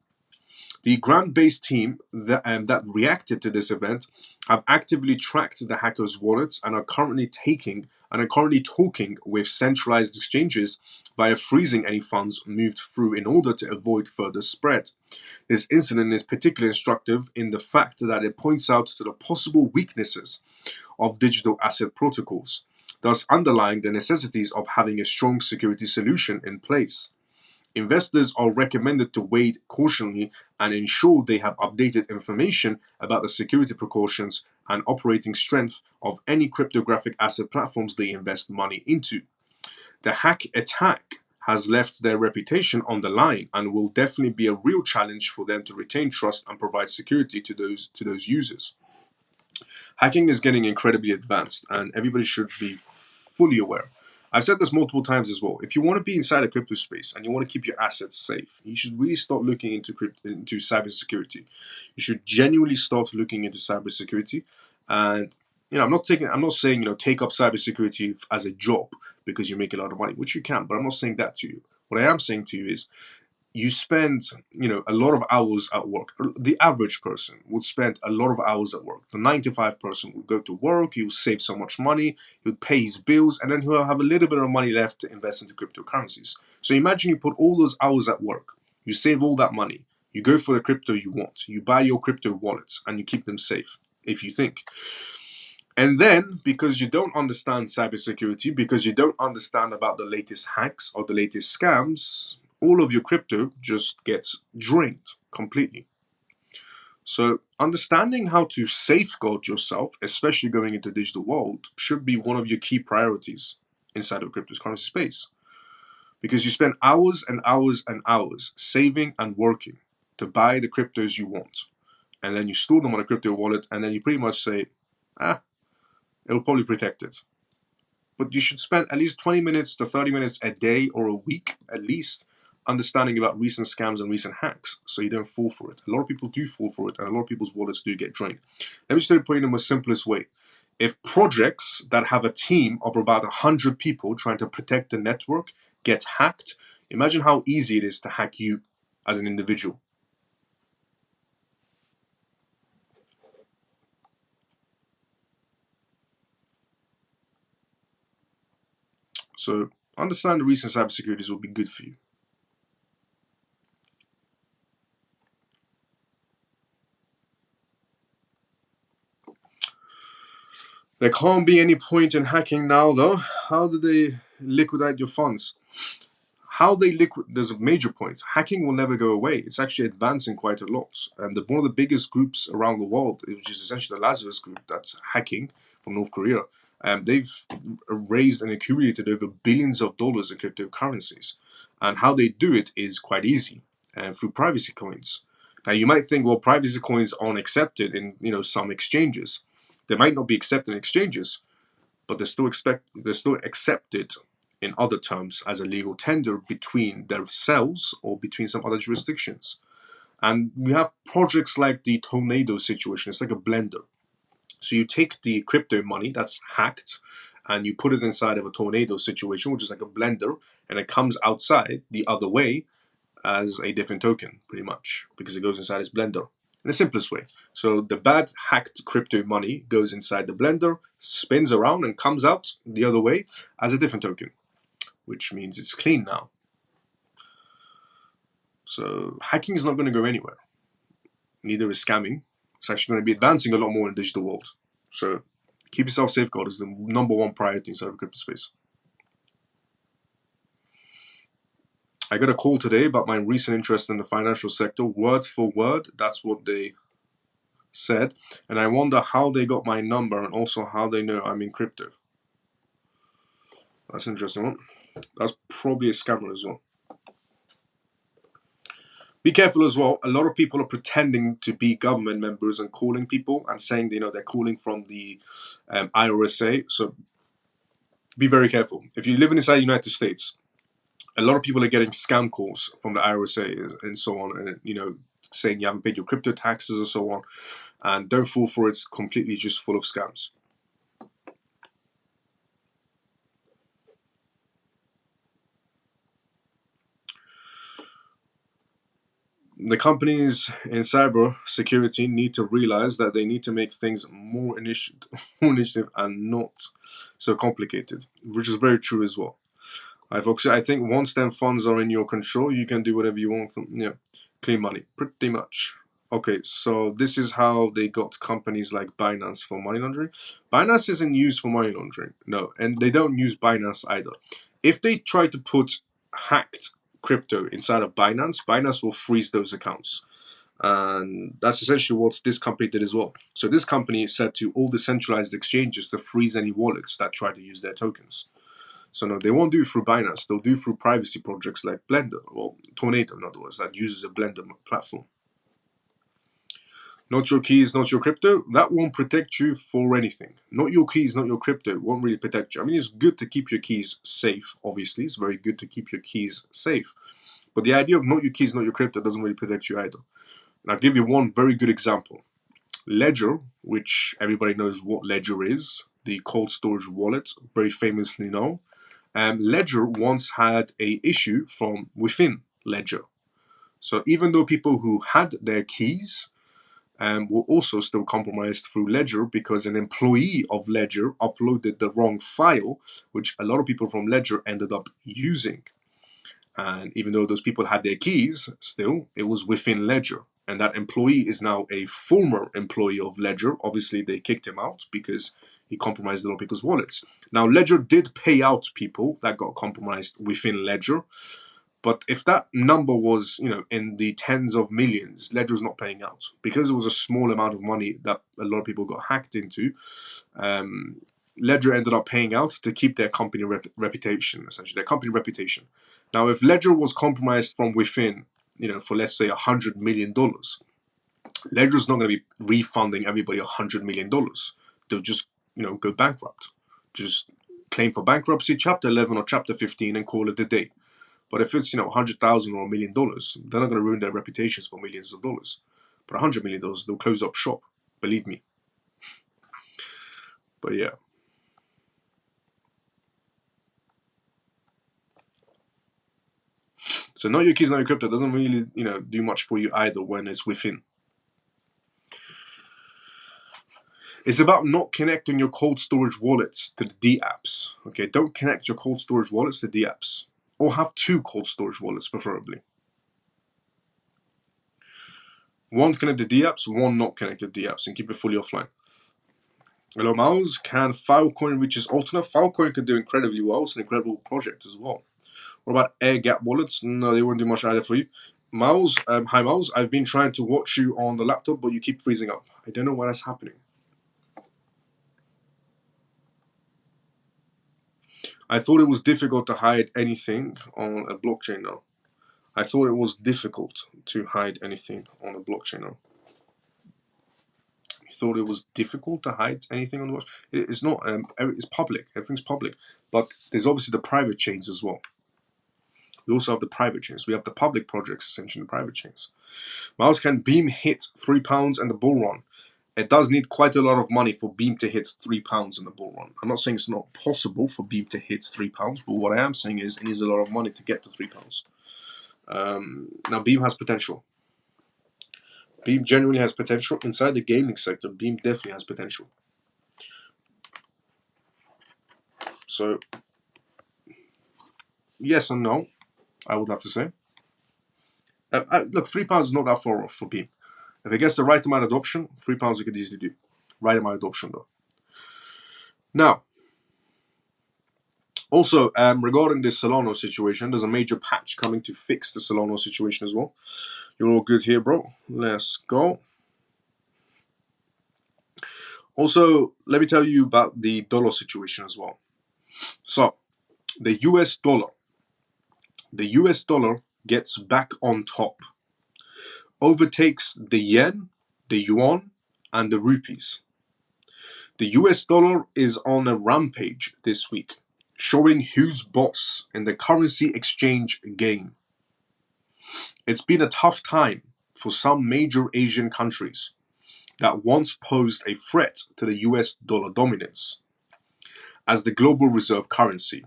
The Grandbase team that reacted to this event have actively tracked the hackers' wallets and are currently talking with centralized exchanges via freezing any funds moved through in order to avoid further spread. This incident is particularly instructive in the fact that it points out to the possible weaknesses of digital asset protocols, thus underlying the necessities of having a strong security solution in place. Investors are recommended to wade cautionally and ensure they have updated information about the security precautions and operating strength of any cryptographic asset platforms they invest money into. The hack attack has left their reputation on the line and will definitely be a real challenge for them to retain trust and provide security to those users. Hacking is getting incredibly advanced, and everybody should be fully aware. I've said this multiple times as well. If you want to be inside a crypto space and you want to keep your assets safe, you should really start looking into cybersecurity. You should genuinely start looking into cybersecurity. And I'm not saying take up cybersecurity as a job because you make a lot of money, which you can. But I'm not saying that to you. What I am saying to you is you spend a lot of hours at work. The average person would spend a lot of hours at work. The 9 to 5 person would go to work, he'll save so much money, he'll pay his bills, and then he'll have a little bit of money left to invest into cryptocurrencies. So imagine you put all those hours at work, you save all that money, you go for the crypto you want, you buy your crypto wallets, and you keep them safe, if you think. And then, because you don't understand cybersecurity, because you don't understand about the latest hacks or the latest scams, all of your crypto just gets drained completely. So understanding how to safeguard yourself, especially going into the digital world, should be one of your key priorities inside of cryptocurrency space. Because you spend hours and hours and hours saving and working to buy the cryptos you want. And then you store them on a crypto wallet, and then you pretty much say, it'll probably protect it. But you should spend at least 20 minutes to 30 minutes a day or a week, at least, understanding about recent scams and recent hacks so you don't fall for it. A lot of people do fall for it, and a lot of people's wallets do get drained. Let me just put it in the most simplest way. If projects that have a team of about 100 people trying to protect the network get hacked, imagine how easy it is to hack you as an individual. So understand the recent cybersecurities will be good for you. There can't be any point in hacking now, though. How do they liquidate your funds? There's a major point. Hacking will never go away. It's actually advancing quite a lot. And one of the biggest groups around the world, which is essentially the Lazarus group that's hacking from North Korea, they've raised and accumulated over billions of dollars in cryptocurrencies. And how they do it is quite easy, through privacy coins. Now you might think, well, privacy coins aren't accepted in some exchanges. They might not be accepted in exchanges, but they're still accepted in other terms as a legal tender between themselves or between some other jurisdictions. And we have projects like the Tornado situation. It's like a blender. So you take the crypto money that's hacked and you put it inside of a Tornado situation, which is like a blender, and it comes outside the other way as a different token, pretty much, because it goes inside this blender. in the simplest way. So the bad hacked crypto money goes inside the blender, spins around, and comes out the other way as a different token, which means it's clean now. So hacking is not going to go anywhere. Neither is scamming. It's actually going to be advancing a lot more in the digital world. So keep yourself safeguarded is the #1 priority inside of crypto space. I got a call today about my recent interest in the financial sector, word for word. That's what they said. And I wonder how they got my number and also how they know I'm in crypto. That's an interesting one. That's probably a scammer as well. Be careful as well. A lot of people are pretending to be government members and calling people and saying, they're calling from the IRSA. So be very careful. If you live inside the United States, a lot of people are getting scam calls from the IRSA and so on, and saying you haven't paid your crypto taxes or so on. And don't fall for it. It's completely just full of scams. The companies in cyber security need to realize that they need to make things more initiative and not so complicated, which is very true as well. I think once them funds are in your control, you can do whatever you want. Yeah, clean money, pretty much. Okay, so this is how they got companies like Binance for money laundering. Binance isn't used for money laundering, no, and they don't use Binance either. If they try to put hacked crypto inside of Binance, Binance will freeze those accounts. And that's essentially what this company did as well. So this company said to all the centralized exchanges to freeze any wallets that try to use their tokens. So no, they won't do it through Binance. They'll do it through privacy projects like Blender, or Tornado in other words, that uses a Blender platform. Not your keys, not your crypto. That won't protect you for anything. Not your keys, not your crypto. Won't really protect you. I mean, it's good to keep your keys safe, obviously. It's very good to keep your keys safe. But the idea of not your keys, not your crypto doesn't really protect you either. And I'll give you one very good example. Ledger, which everybody knows what Ledger is, the cold storage wallet, very famously known. Ledger once had a issue from within Ledger. So even though people who had their keys were also still compromised through Ledger because an employee of Ledger uploaded the wrong file, which a lot of people from Ledger ended up using. And even though those people had their keys, still, it was within Ledger. And that employee is now a former employee of Ledger. Obviously, they kicked him out because he compromised a lot of people's wallets. Now, Ledger did pay out people that got compromised within Ledger. But if that number was, in the tens of millions, Ledger's not paying out. Because it was a small amount of money that a lot of people got hacked into, Ledger ended up paying out to keep their company reputation, essentially, their company reputation. Now, if Ledger was compromised from within, for let's say $100 million, Ledger's not going to be refunding everybody $100 million. They'll just, go bankrupt. Just claim for bankruptcy, Chapter 11 or Chapter 15, and call it a day. But if it's, $100,000 or $1 million, they're not going to ruin their reputations for millions of dollars. But $100 million, they'll close up shop. Believe me. But yeah. So not your keys, not your crypto doesn't really, do much for you either when it's within. It's about not connecting your cold storage wallets to the D apps. Okay, don't connect your cold storage wallets to D apps. Or have two cold storage wallets, preferably. One connected to D apps, one not connected to D apps, and keep it fully offline. Hello, Mouse. Can Filecoin reach its alternate? Filecoin can do incredibly well. It's an incredible project as well. What about air gap wallets? No, they won't do much either for you. Miles, hi Miles. I've been trying to watch you on the laptop, but you keep freezing up. I don't know why that's happening. I thought it was difficult to hide anything on a blockchain now. I thought it was difficult to hide anything on a blockchain now. You thought it was difficult to hide anything on the blockchain? It's not. It's public. Everything's public. But there's obviously the private chains as well. We also have the private chains. We have the public projects, essentially the private chains. Miles, can Beam hit £3 and the bull run? It does need quite a lot of money for Beam to hit £3 in the bull run. I'm not saying it's not possible for Beam to hit £3, but what I am saying is it needs a lot of money to get to £3. Now Beam has potential. Beam genuinely has potential. Inside the gaming sector, Beam definitely has potential. So, yes and no, I would have to say. Look, £3 is not that far off for Beam. If it gets the right amount of adoption, £3 you could easily do. Right amount of adoption, though. Now, also, regarding the Solana situation, there's a major patch coming to fix the Solana situation as well. You're all good here, bro. Let's go. Also, let me tell you about the dollar situation as well. So, the US dollar gets back on top, overtakes the yen, the yuan, and the rupees. The US dollar is on a rampage this week, showing who's boss in the currency exchange game. It's been a tough time for some major Asian countries that once posed a threat to the US dollar dominance as the global reserve currency.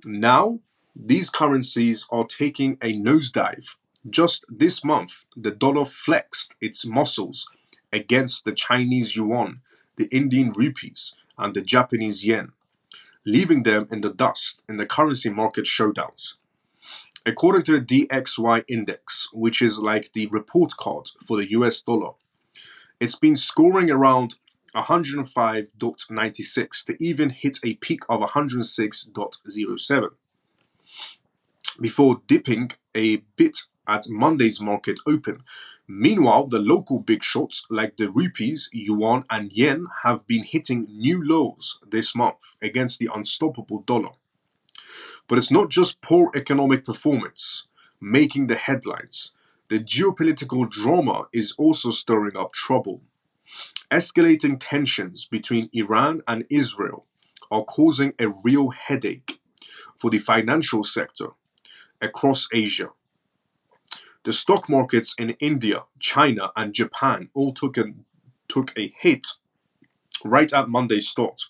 Now, these currencies are taking a nosedive. Just this month, the dollar flexed its muscles against the Chinese yuan, the Indian rupees, and the Japanese yen, leaving them in the dust in the currency market showdowns. According to the DXY index, which is like the report card for the US dollar, it's been scoring around 105.96 to even hit a peak of 106.07 before dipping a bit at Monday's market open. Meanwhile, the local big shots like the rupees, yuan, and yen have been hitting new lows this month against the unstoppable dollar. But it's not just poor economic performance making the headlines. The geopolitical drama is also stirring up trouble. Escalating tensions between Iran and Israel are causing a real headache for the financial sector across Asia. The stock markets in India, China, and Japan all took a hit right at Monday's start.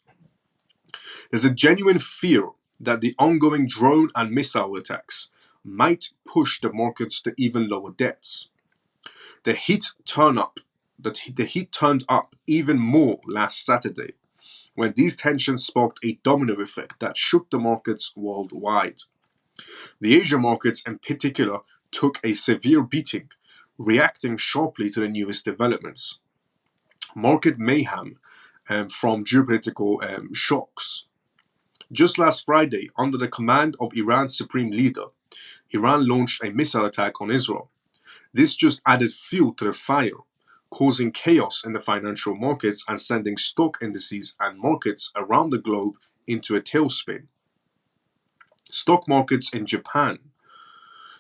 There's a genuine fear that the ongoing drone and missile attacks might push the markets to even lower depths. The heat turned up even more last Saturday when these tensions sparked a domino effect that shook the markets worldwide. The Asian markets in particular took a severe beating, reacting sharply to the newest developments. Market mayhem from geopolitical shocks. Just last Friday, under the command of Iran's supreme leader, Iran launched a missile attack on Israel. This just added fuel to the fire, causing chaos in the financial markets and sending stock indices and markets around the globe into a tailspin. Stock markets in Japan,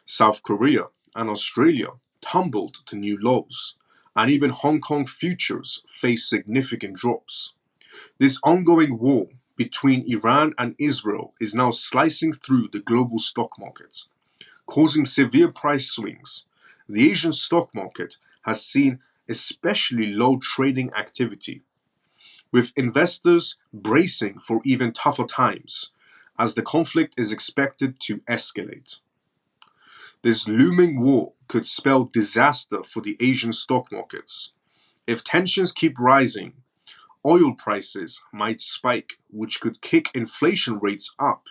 South Korea, and Australia tumbled to new lows, and even Hong Kong futures faced significant drops. This ongoing war between Iran and Israel is now slicing through the global stock markets, causing severe price swings. The Asian stock market has seen especially low trading activity, with investors bracing for even tougher times as the conflict is expected to escalate. This looming war could spell disaster for the Asian stock markets. If tensions keep rising, oil prices might spike, which could kick inflation rates up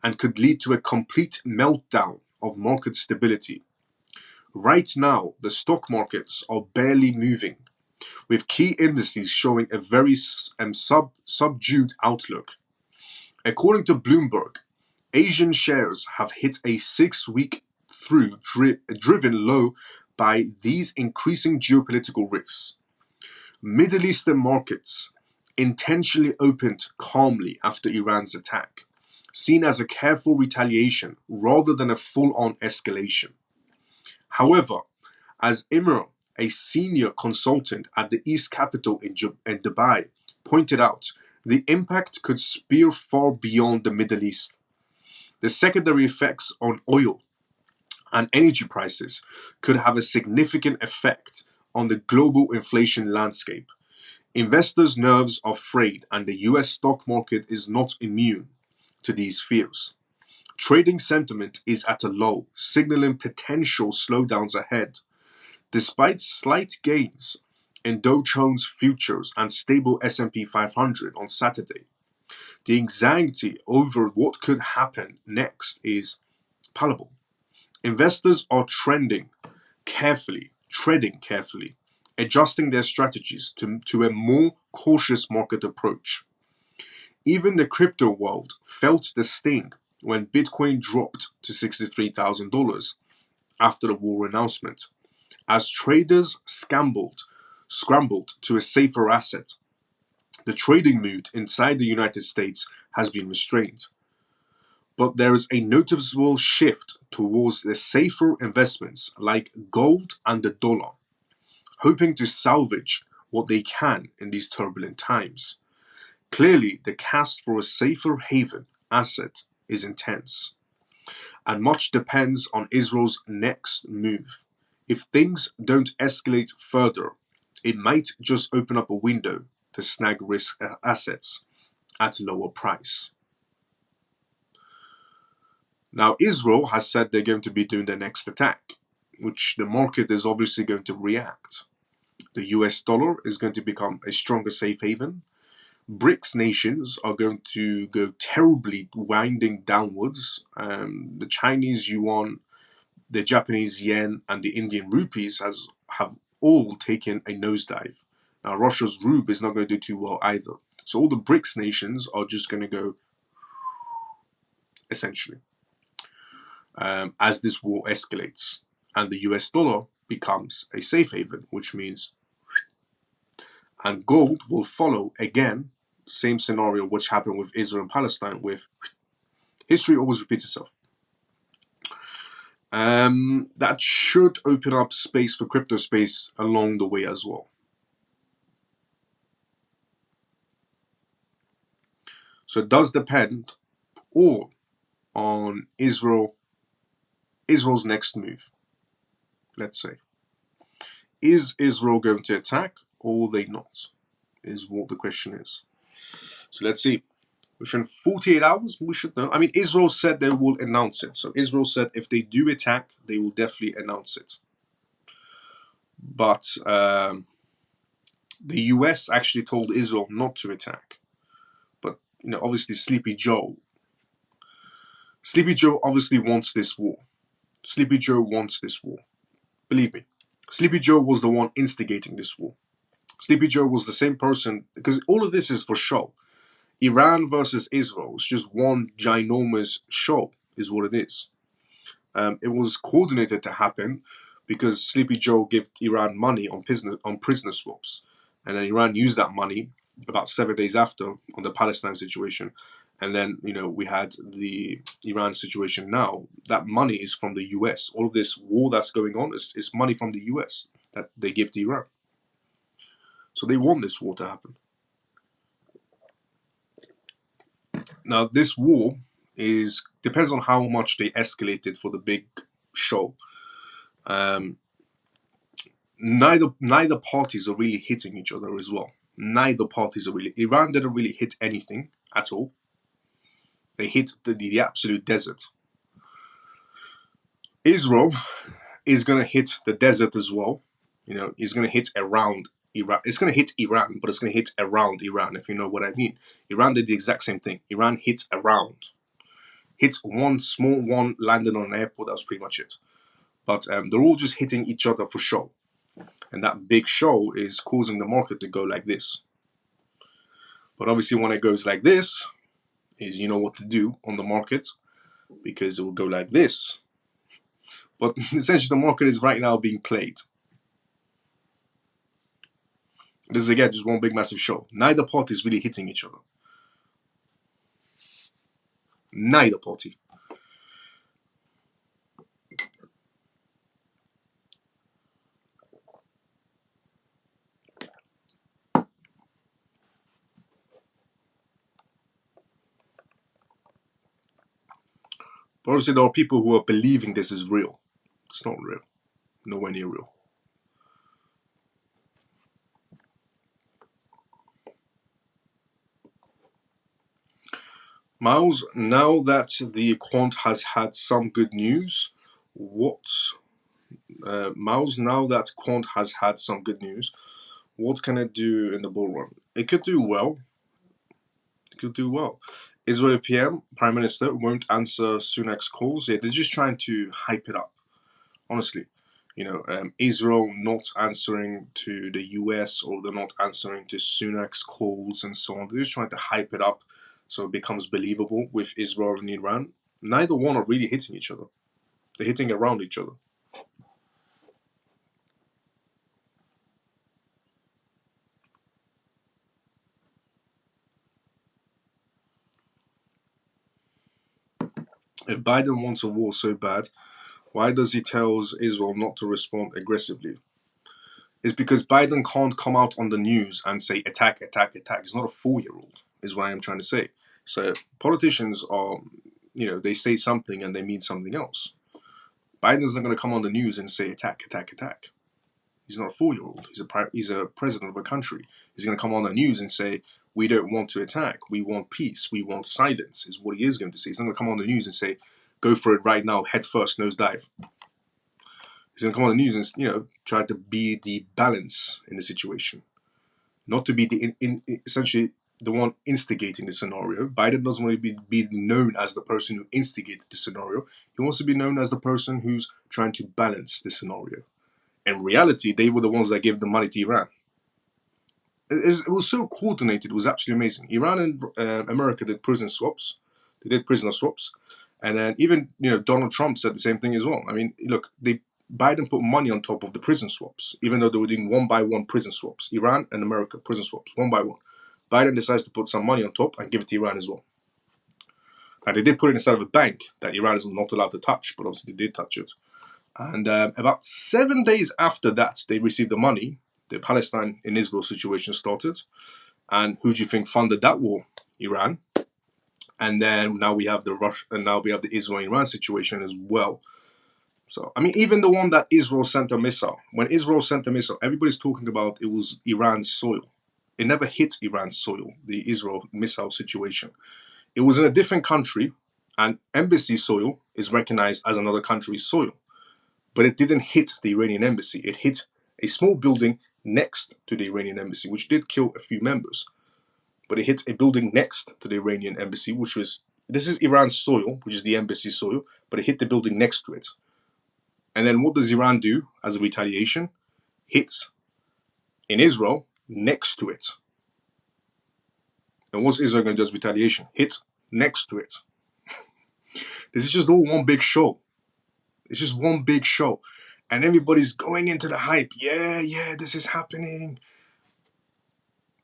and could lead to a complete meltdown of market stability. Right now, the stock markets are barely moving, with key indices showing a very subdued outlook. According to Bloomberg, Asian shares have hit a 6-week through driven low by these increasing geopolitical risks. Middle Eastern markets intentionally opened calmly after Iran's attack, seen as a careful retaliation rather than a full-on escalation. However, as Imran, a senior consultant at the East Capital in Dubai, pointed out, the impact could spear far beyond the Middle East. The secondary effects on oil and energy prices could have a significant effect on the global inflation landscape. Investors' nerves are frayed, and the US stock market is not immune to these fears. Trading sentiment is at a low, signaling potential slowdowns ahead. Despite slight gains in Dow Jones futures and stable S&P 500 on Saturday, the anxiety over what could happen next is palpable. Investors are treading carefully, adjusting their strategies to a more cautious market approach. Even the crypto world felt the sting when Bitcoin dropped to $63,000 after the war announcement, as traders scrambled to a safer asset. The trading mood inside the United States has been restrained, but there is a noticeable shift towards the safer investments like gold and the dollar, hoping to salvage what they can in these turbulent times. Clearly, the cast for a safer haven asset is intense, and much depends on Israel's next move. If things don't escalate further, it might just open up a window to snag risk assets at a lower price. Now, Israel has said they're going to be doing their next attack, which the market is obviously going to react. The US dollar is going to become a stronger safe haven. BRICS nations are going to go terribly winding downwards. The Chinese yuan, the Japanese yen, and the Indian rupees have all taken a nosedive. Now, Russia's ruble is not going to do too well either. So all the BRICS nations are just going to go, essentially, as this war escalates. And the US dollar becomes a safe haven, which means, and gold will follow again, same scenario which happened with Israel and Palestine, with history always repeats itself. That should open up space for crypto space along the way as well. So it does depend all on Israel's next move. Let's say, is Israel going to attack or will they not? Is what the question is. So let's see. Within 48 hours, we should know. I mean, Israel said they will announce it. So Israel said if they do attack, they will definitely announce it. But the US actually told Israel not to attack. But, obviously Sleepy Joe obviously wants this war. Sleepy Joe wants this war. Believe me. Sleepy Joe was the one instigating this war. Sleepy Joe was the same person, because all of this is for show. Iran versus Israel is just one ginormous show, is what it is. It was coordinated to happen because Sleepy Joe gave Iran money on prisoner swaps, and then Iran used that money about 7 days after on the Palestine situation, and then we had the Iran situation now. That money is from the US. All of this war that's going on is money from the US that they give to Iran. So they want this war to happen. Now, this war depends on how much they escalate it for the big show. Neither parties are really hitting each other as well. Neither parties are really. Iran didn't really hit anything at all. They hit the absolute desert. Israel is going to hit the desert as well. It's going to hit around Iran. It's going to hit Iran, but it's going to hit around Iran, if you know what I mean. Iran did the exact same thing. Iran hit around. Hit one small one, landed on an airport, that was pretty much it. But they're all just hitting each other for show. And that big show is causing the market to go like this. But obviously when it goes like this, is you know what to do on the market, because it will go like this. But essentially the market is right now being played. This is again just one big massive show. Neither party is really hitting each other. Neither party. But obviously there are people who are believing this is real. It's not real. Nowhere near real. Miles, now that the quant has had some good news, what Miles, now that quant has had some good news, what can it do in the bull run? It could do well. It could do well. Israeli PM, Prime Minister, won't answer Sunak's calls. Yeah, they're just trying to hype it up. Honestly, Israel not answering to the US, or they're not answering to Sunak's calls and so on. They're just trying to hype it up so it becomes believable with Israel and Iran. Neither one are really hitting each other. They're hitting around each other. If Biden wants a war so bad, why does he tell Israel not to respond aggressively? It's because Biden can't come out on the news and say attack, attack, attack. He's not a 4-year-old, is what I'm trying to say. So politicians are, they say something and they mean something else. Biden's not going to come on the news and say attack, attack, attack. He's not a 4-year-old. He's a president of a country. He's going to come on the news and say, we don't want to attack. We want peace. We want silence, is what he is going to say. He's not going to come on the news and say, go for it right now, head first, nose dive. He's going to come on the news and, try to be the balance in the situation. Not to be essentially the one instigating the scenario. Biden doesn't want to be known as the person who instigated the scenario. He wants to be known as the person who's trying to balance the scenario. In reality, they were the ones that gave the money to Iran. It was so coordinated. It was absolutely amazing. Iran and America did prison swaps. They did prisoner swaps. And then even, Donald Trump said the same thing as well. I mean, look, Biden put money on top of the prison swaps, even though they were doing one by one prison swaps. Iran and America, prison swaps, one by one. Biden decides to put some money on top and give it to Iran as well. And they did put it inside of a bank that Iran is not allowed to touch, but obviously they did touch it. And about 7 days after that, they received the money. The Palestine and Israel situation started. And who do you think funded that war? Iran. And then now we have the Israel-Iran situation as well. So, I mean, even the one that Israel sent a missile, when Israel sent a missile, everybody's talking about it was Iran's soil. It never hit Iran's soil, the Israel missile situation. It was in a different country, and embassy soil is recognized as another country's soil. But it didn't hit the Iranian embassy. It hit a small building next to the Iranian embassy, which did kill a few members. But it hit a building next to the Iranian embassy, this is Iran's soil, which is the embassy soil, but it hit the building next to it. And then what does Iran do as a retaliation? Hits in Israel next to it. And what's Israel going to do as retaliation? Hits next to it. This is just all one big show. It's just one big show. And everybody's going into the hype. Yeah, this is happening.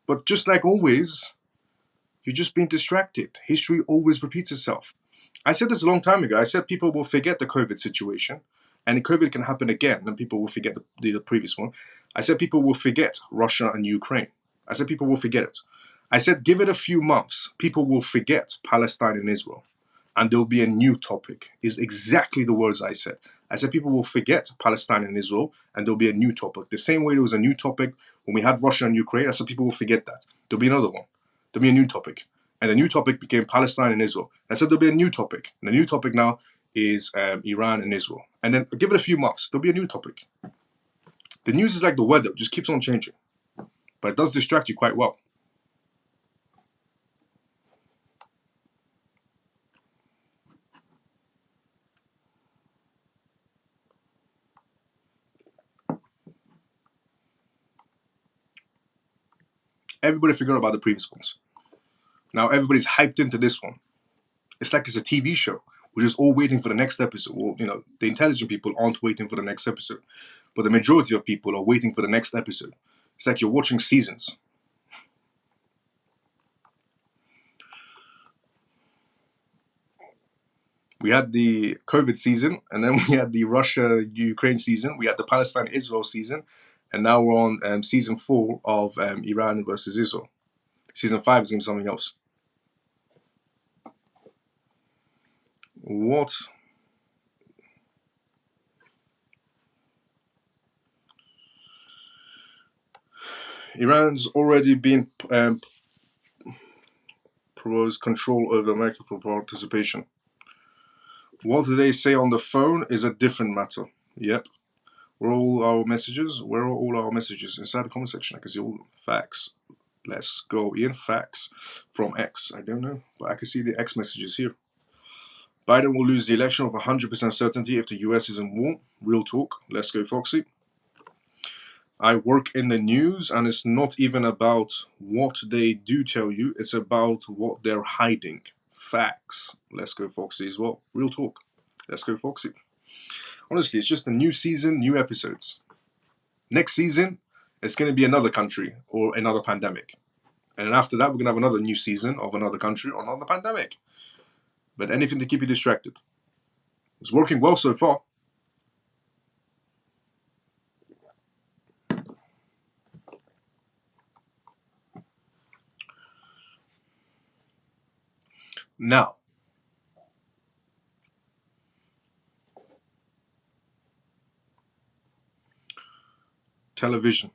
But just like always, you're just being distracted. History always repeats itself. I said this a long time ago. I said people will forget the COVID situation, and the COVID can happen again, and people will forget the previous one. I said people will forget Russia and Ukraine. I said people will forget it. I said give it a few months, people will forget Palestine and Israel, and there'll be a new topic. Is exactly the words I said. I said people will forget Palestine and Israel, and there'll be a new topic. The same way there was a new topic when we had Russia and Ukraine. I said people will forget that. There'll be another one. There'll be a new topic. And the new topic became Palestine and Israel. I said there'll be a new topic. And the new topic now is Iran and Israel. And then give it a few months, there'll be a new topic. The news is like the weather, it just keeps on changing. But it does distract you quite well. Everybody forgot about the previous ones. Now everybody's hyped into this one. It's like it's a TV show. We're just all waiting for the next episode. Well, the intelligent people aren't waiting for the next episode. But the majority of people are waiting for the next episode. It's like you're watching seasons. We had the COVID season, and then we had the Russia-Ukraine season. We had the Palestine-Israel season, and now we're on season 4 of Iran versus Israel. Season 5 is going to be something else. What? Iran's already been proposed control over microphone participation. What they say on the phone is a different matter. Yep. Where are all our messages? Where are all our messages? Inside the comment section, I can see all facts. Let's go in. Facts from X. I don't know, but I can see the X messages here. Biden will lose the election with 100% certainty if the US is in war. Real talk. Let's go, Foxy. I work in the news, and it's not even about what they do tell you. It's about what they're hiding. Facts. Let's go, Foxy, as well. Real talk. Let's go, Foxy. Honestly, it's just a new season, new episodes. Next season, it's going to be another country or another pandemic. And then after that, we're going to have another new season of another country or another pandemic. But anything to keep you distracted. It's working well so far. Now, television.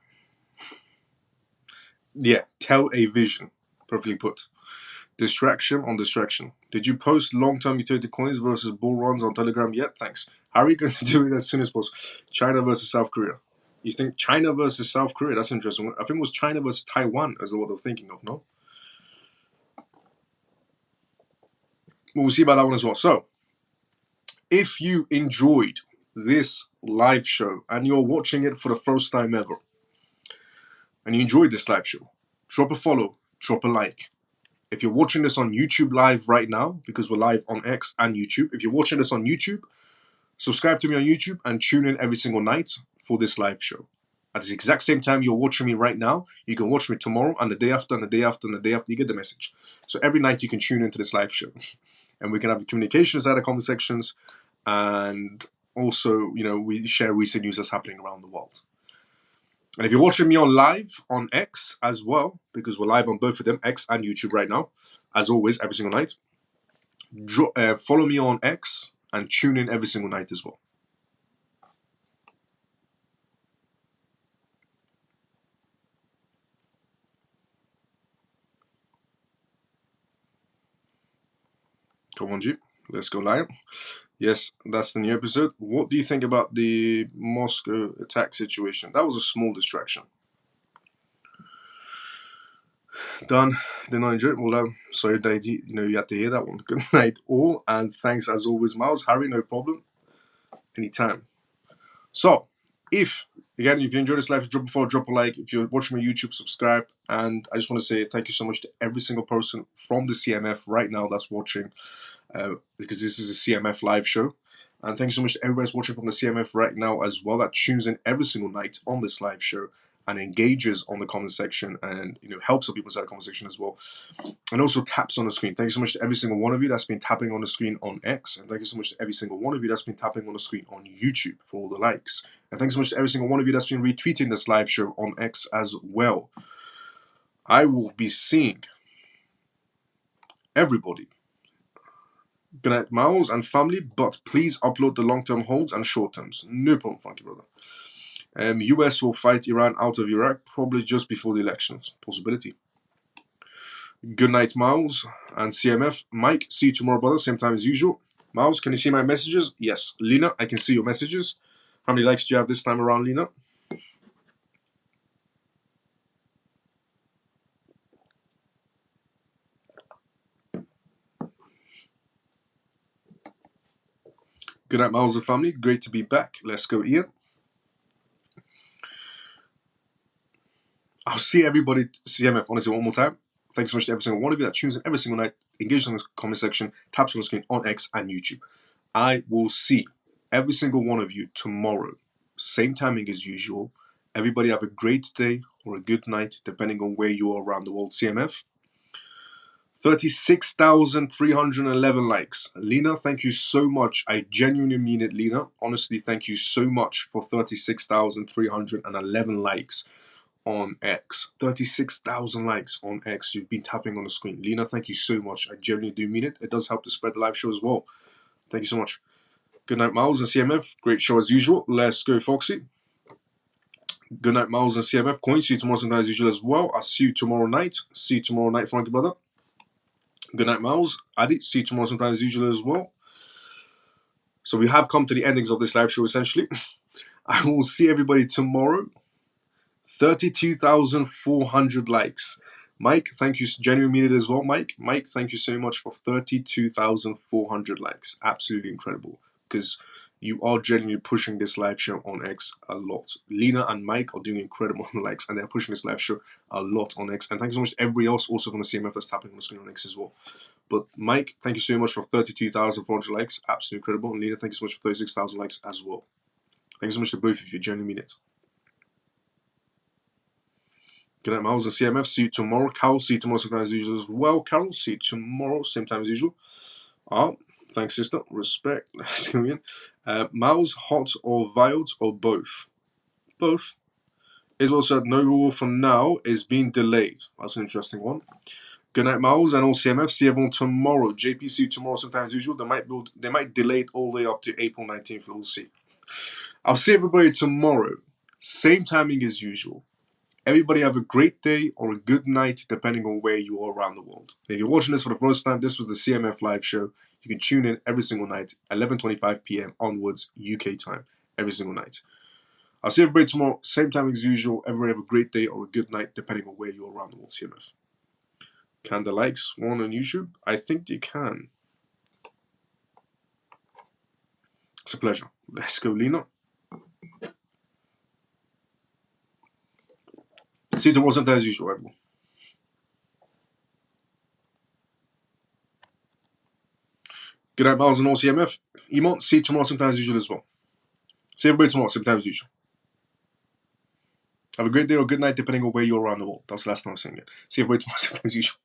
Yeah, tell a vision. Perfectly put. Distraction on distraction. Did you post long-term utility coins versus bull runs on Telegram yet? Thanks. How are you going to do it as soon as possible? China versus South Korea. You think China versus South Korea? That's interesting. I think it was China versus Taiwan is what they're thinking of, no? We'll see about that one as well. So, if you enjoyed this live show and you're watching it for the first time ever, and you enjoyed this live show, drop a follow, drop a like. If you're watching this on YouTube live right now, because we're live on X and YouTube, if you're watching this on YouTube, subscribe to me on YouTube and tune in every single night for this live show. At the exact same time you're watching me right now, you can watch me tomorrow and the day after and the day after and the day after. You get the message. So every night you can tune into this live show. And we can have communications out of comment sections, and also, we share recent news that's happening around the world. And if you're watching me on live on X as well, because we're live on both of them, X and YouTube right now, as always, every single night, follow me on X and tune in every single night as well. Come on, G. Let's go live. Yes, that's the new episode. What do you think about the Moscow attack situation? That was a small distraction. Done. Did not enjoy it. Well, sorry that you had to hear that one. Good night, all, and thanks as always, Miles. Harry, no problem. Anytime. So, if you enjoyed this live, drop a like. If you're watching my YouTube, subscribe. And I just want to say thank you so much to every single person from the CMF right now that's watching, because this is a CMF live show. And thank you so much to everybody that's watching from the CMF right now as well, that tunes in every single night on this live show and engages on the comment section and helps other people inside the comment section as well, and also taps on the screen. Thank you so much to every single one of you that's been tapping on the screen on X, and thank you so much to every single one of you that's been tapping on the screen on YouTube for all the likes, and thanks so much to every single one of you that's been retweeting this live show on X as well. I will be seeing everybody. Good night, Miles and family, but please upload the long-term holds and short-terms. No problem, Funky Brother. US will fight Iran out of Iraq probably just before the elections. Possibility. Good night, Miles and CMF. Mike, see you tomorrow, brother. Same time as usual. Miles, can you see my messages? Yes. Lena, I can see your messages. How many likes do you have this time around, Lena? Good night, Miles and family. Great to be back. Let's go, Ian. I'll see everybody, CMF, honestly, one more time. Thanks so much to every single one of you that tunes in every single night, engages on the comment section, taps on the screen on X and YouTube. I will see every single one of you tomorrow. Same timing as usual. Everybody have a great day or a good night, depending on where you are around the world. CMF. 36,311 likes. Lena, thank you so much. I genuinely mean it, Lena. Honestly, thank you so much for 36,311 likes on X. 36,000 likes on X. You've been tapping on the screen. Lena, thank you so much. I genuinely do mean it. It does help to spread the live show as well. Thank you so much. Good night, Miles and CMF. Great show as usual. Let's go, Foxy. Good night, Miles and CMF. Coin. See you tomorrow night as usual as well. I'll see you tomorrow night. See you tomorrow night, Frankie brother. Good night, Miles. Adi, see you tomorrow sometime as usual as well. So we have come to the endings of this live show, essentially. I will see everybody tomorrow. 32,400 likes. Mike, thank you. Genuinely mean it as well, Mike. Mike, thank you so much for 32,400 likes. Absolutely incredible. Because you are genuinely pushing this live show on X a lot. Lena and Mike are doing incredible on likes, and they're pushing this live show a lot on X. And thank you so much to everybody else also from the CMF that's tapping on the screen on X as well. But Mike, thank you so much for 32,400 likes. Absolutely incredible. And Lena, thank you so much for 36,000 likes as well. Thank you so much to both of you. Genuinely mean it. Good night, Miles and CMF. See you tomorrow. Carol, see you tomorrow same time as usual as well. Carol, see you tomorrow same time as usual. Thanks, sister. Respect. Let's go in. Miles, hot or violed or both? Both. Isabel said no rule from now is being delayed. That's an interesting one. Good night, Miles and all CMF. See everyone tomorrow. JP, see you tomorrow same time as usual. They might delay it all the way up to April 19th. We'll see. I'll see everybody tomorrow. Same timing as usual. Everybody have a great day or a good night, depending on where you are around the world. And if you're watching this for the first time, this was the CMF live show. You can tune in every single night, 11:25 p.m. onwards, UK time, every single night. I'll see everybody tomorrow, same time as usual. Everybody have a great day or a good night, depending on where you are around the world, CMF. Can the likes one on YouTube? I think you can. It's a pleasure. Let's go, Lena. See you tomorrow, same time as usual, everyone. Good night, Miles and all CMF. Emont, see you tomorrow, same time as usual as well. See everybody tomorrow, same time as usual. Have a great day or good night, depending on where you're around the world. That's the last time I'm saying it. See everybody tomorrow, same time as usual.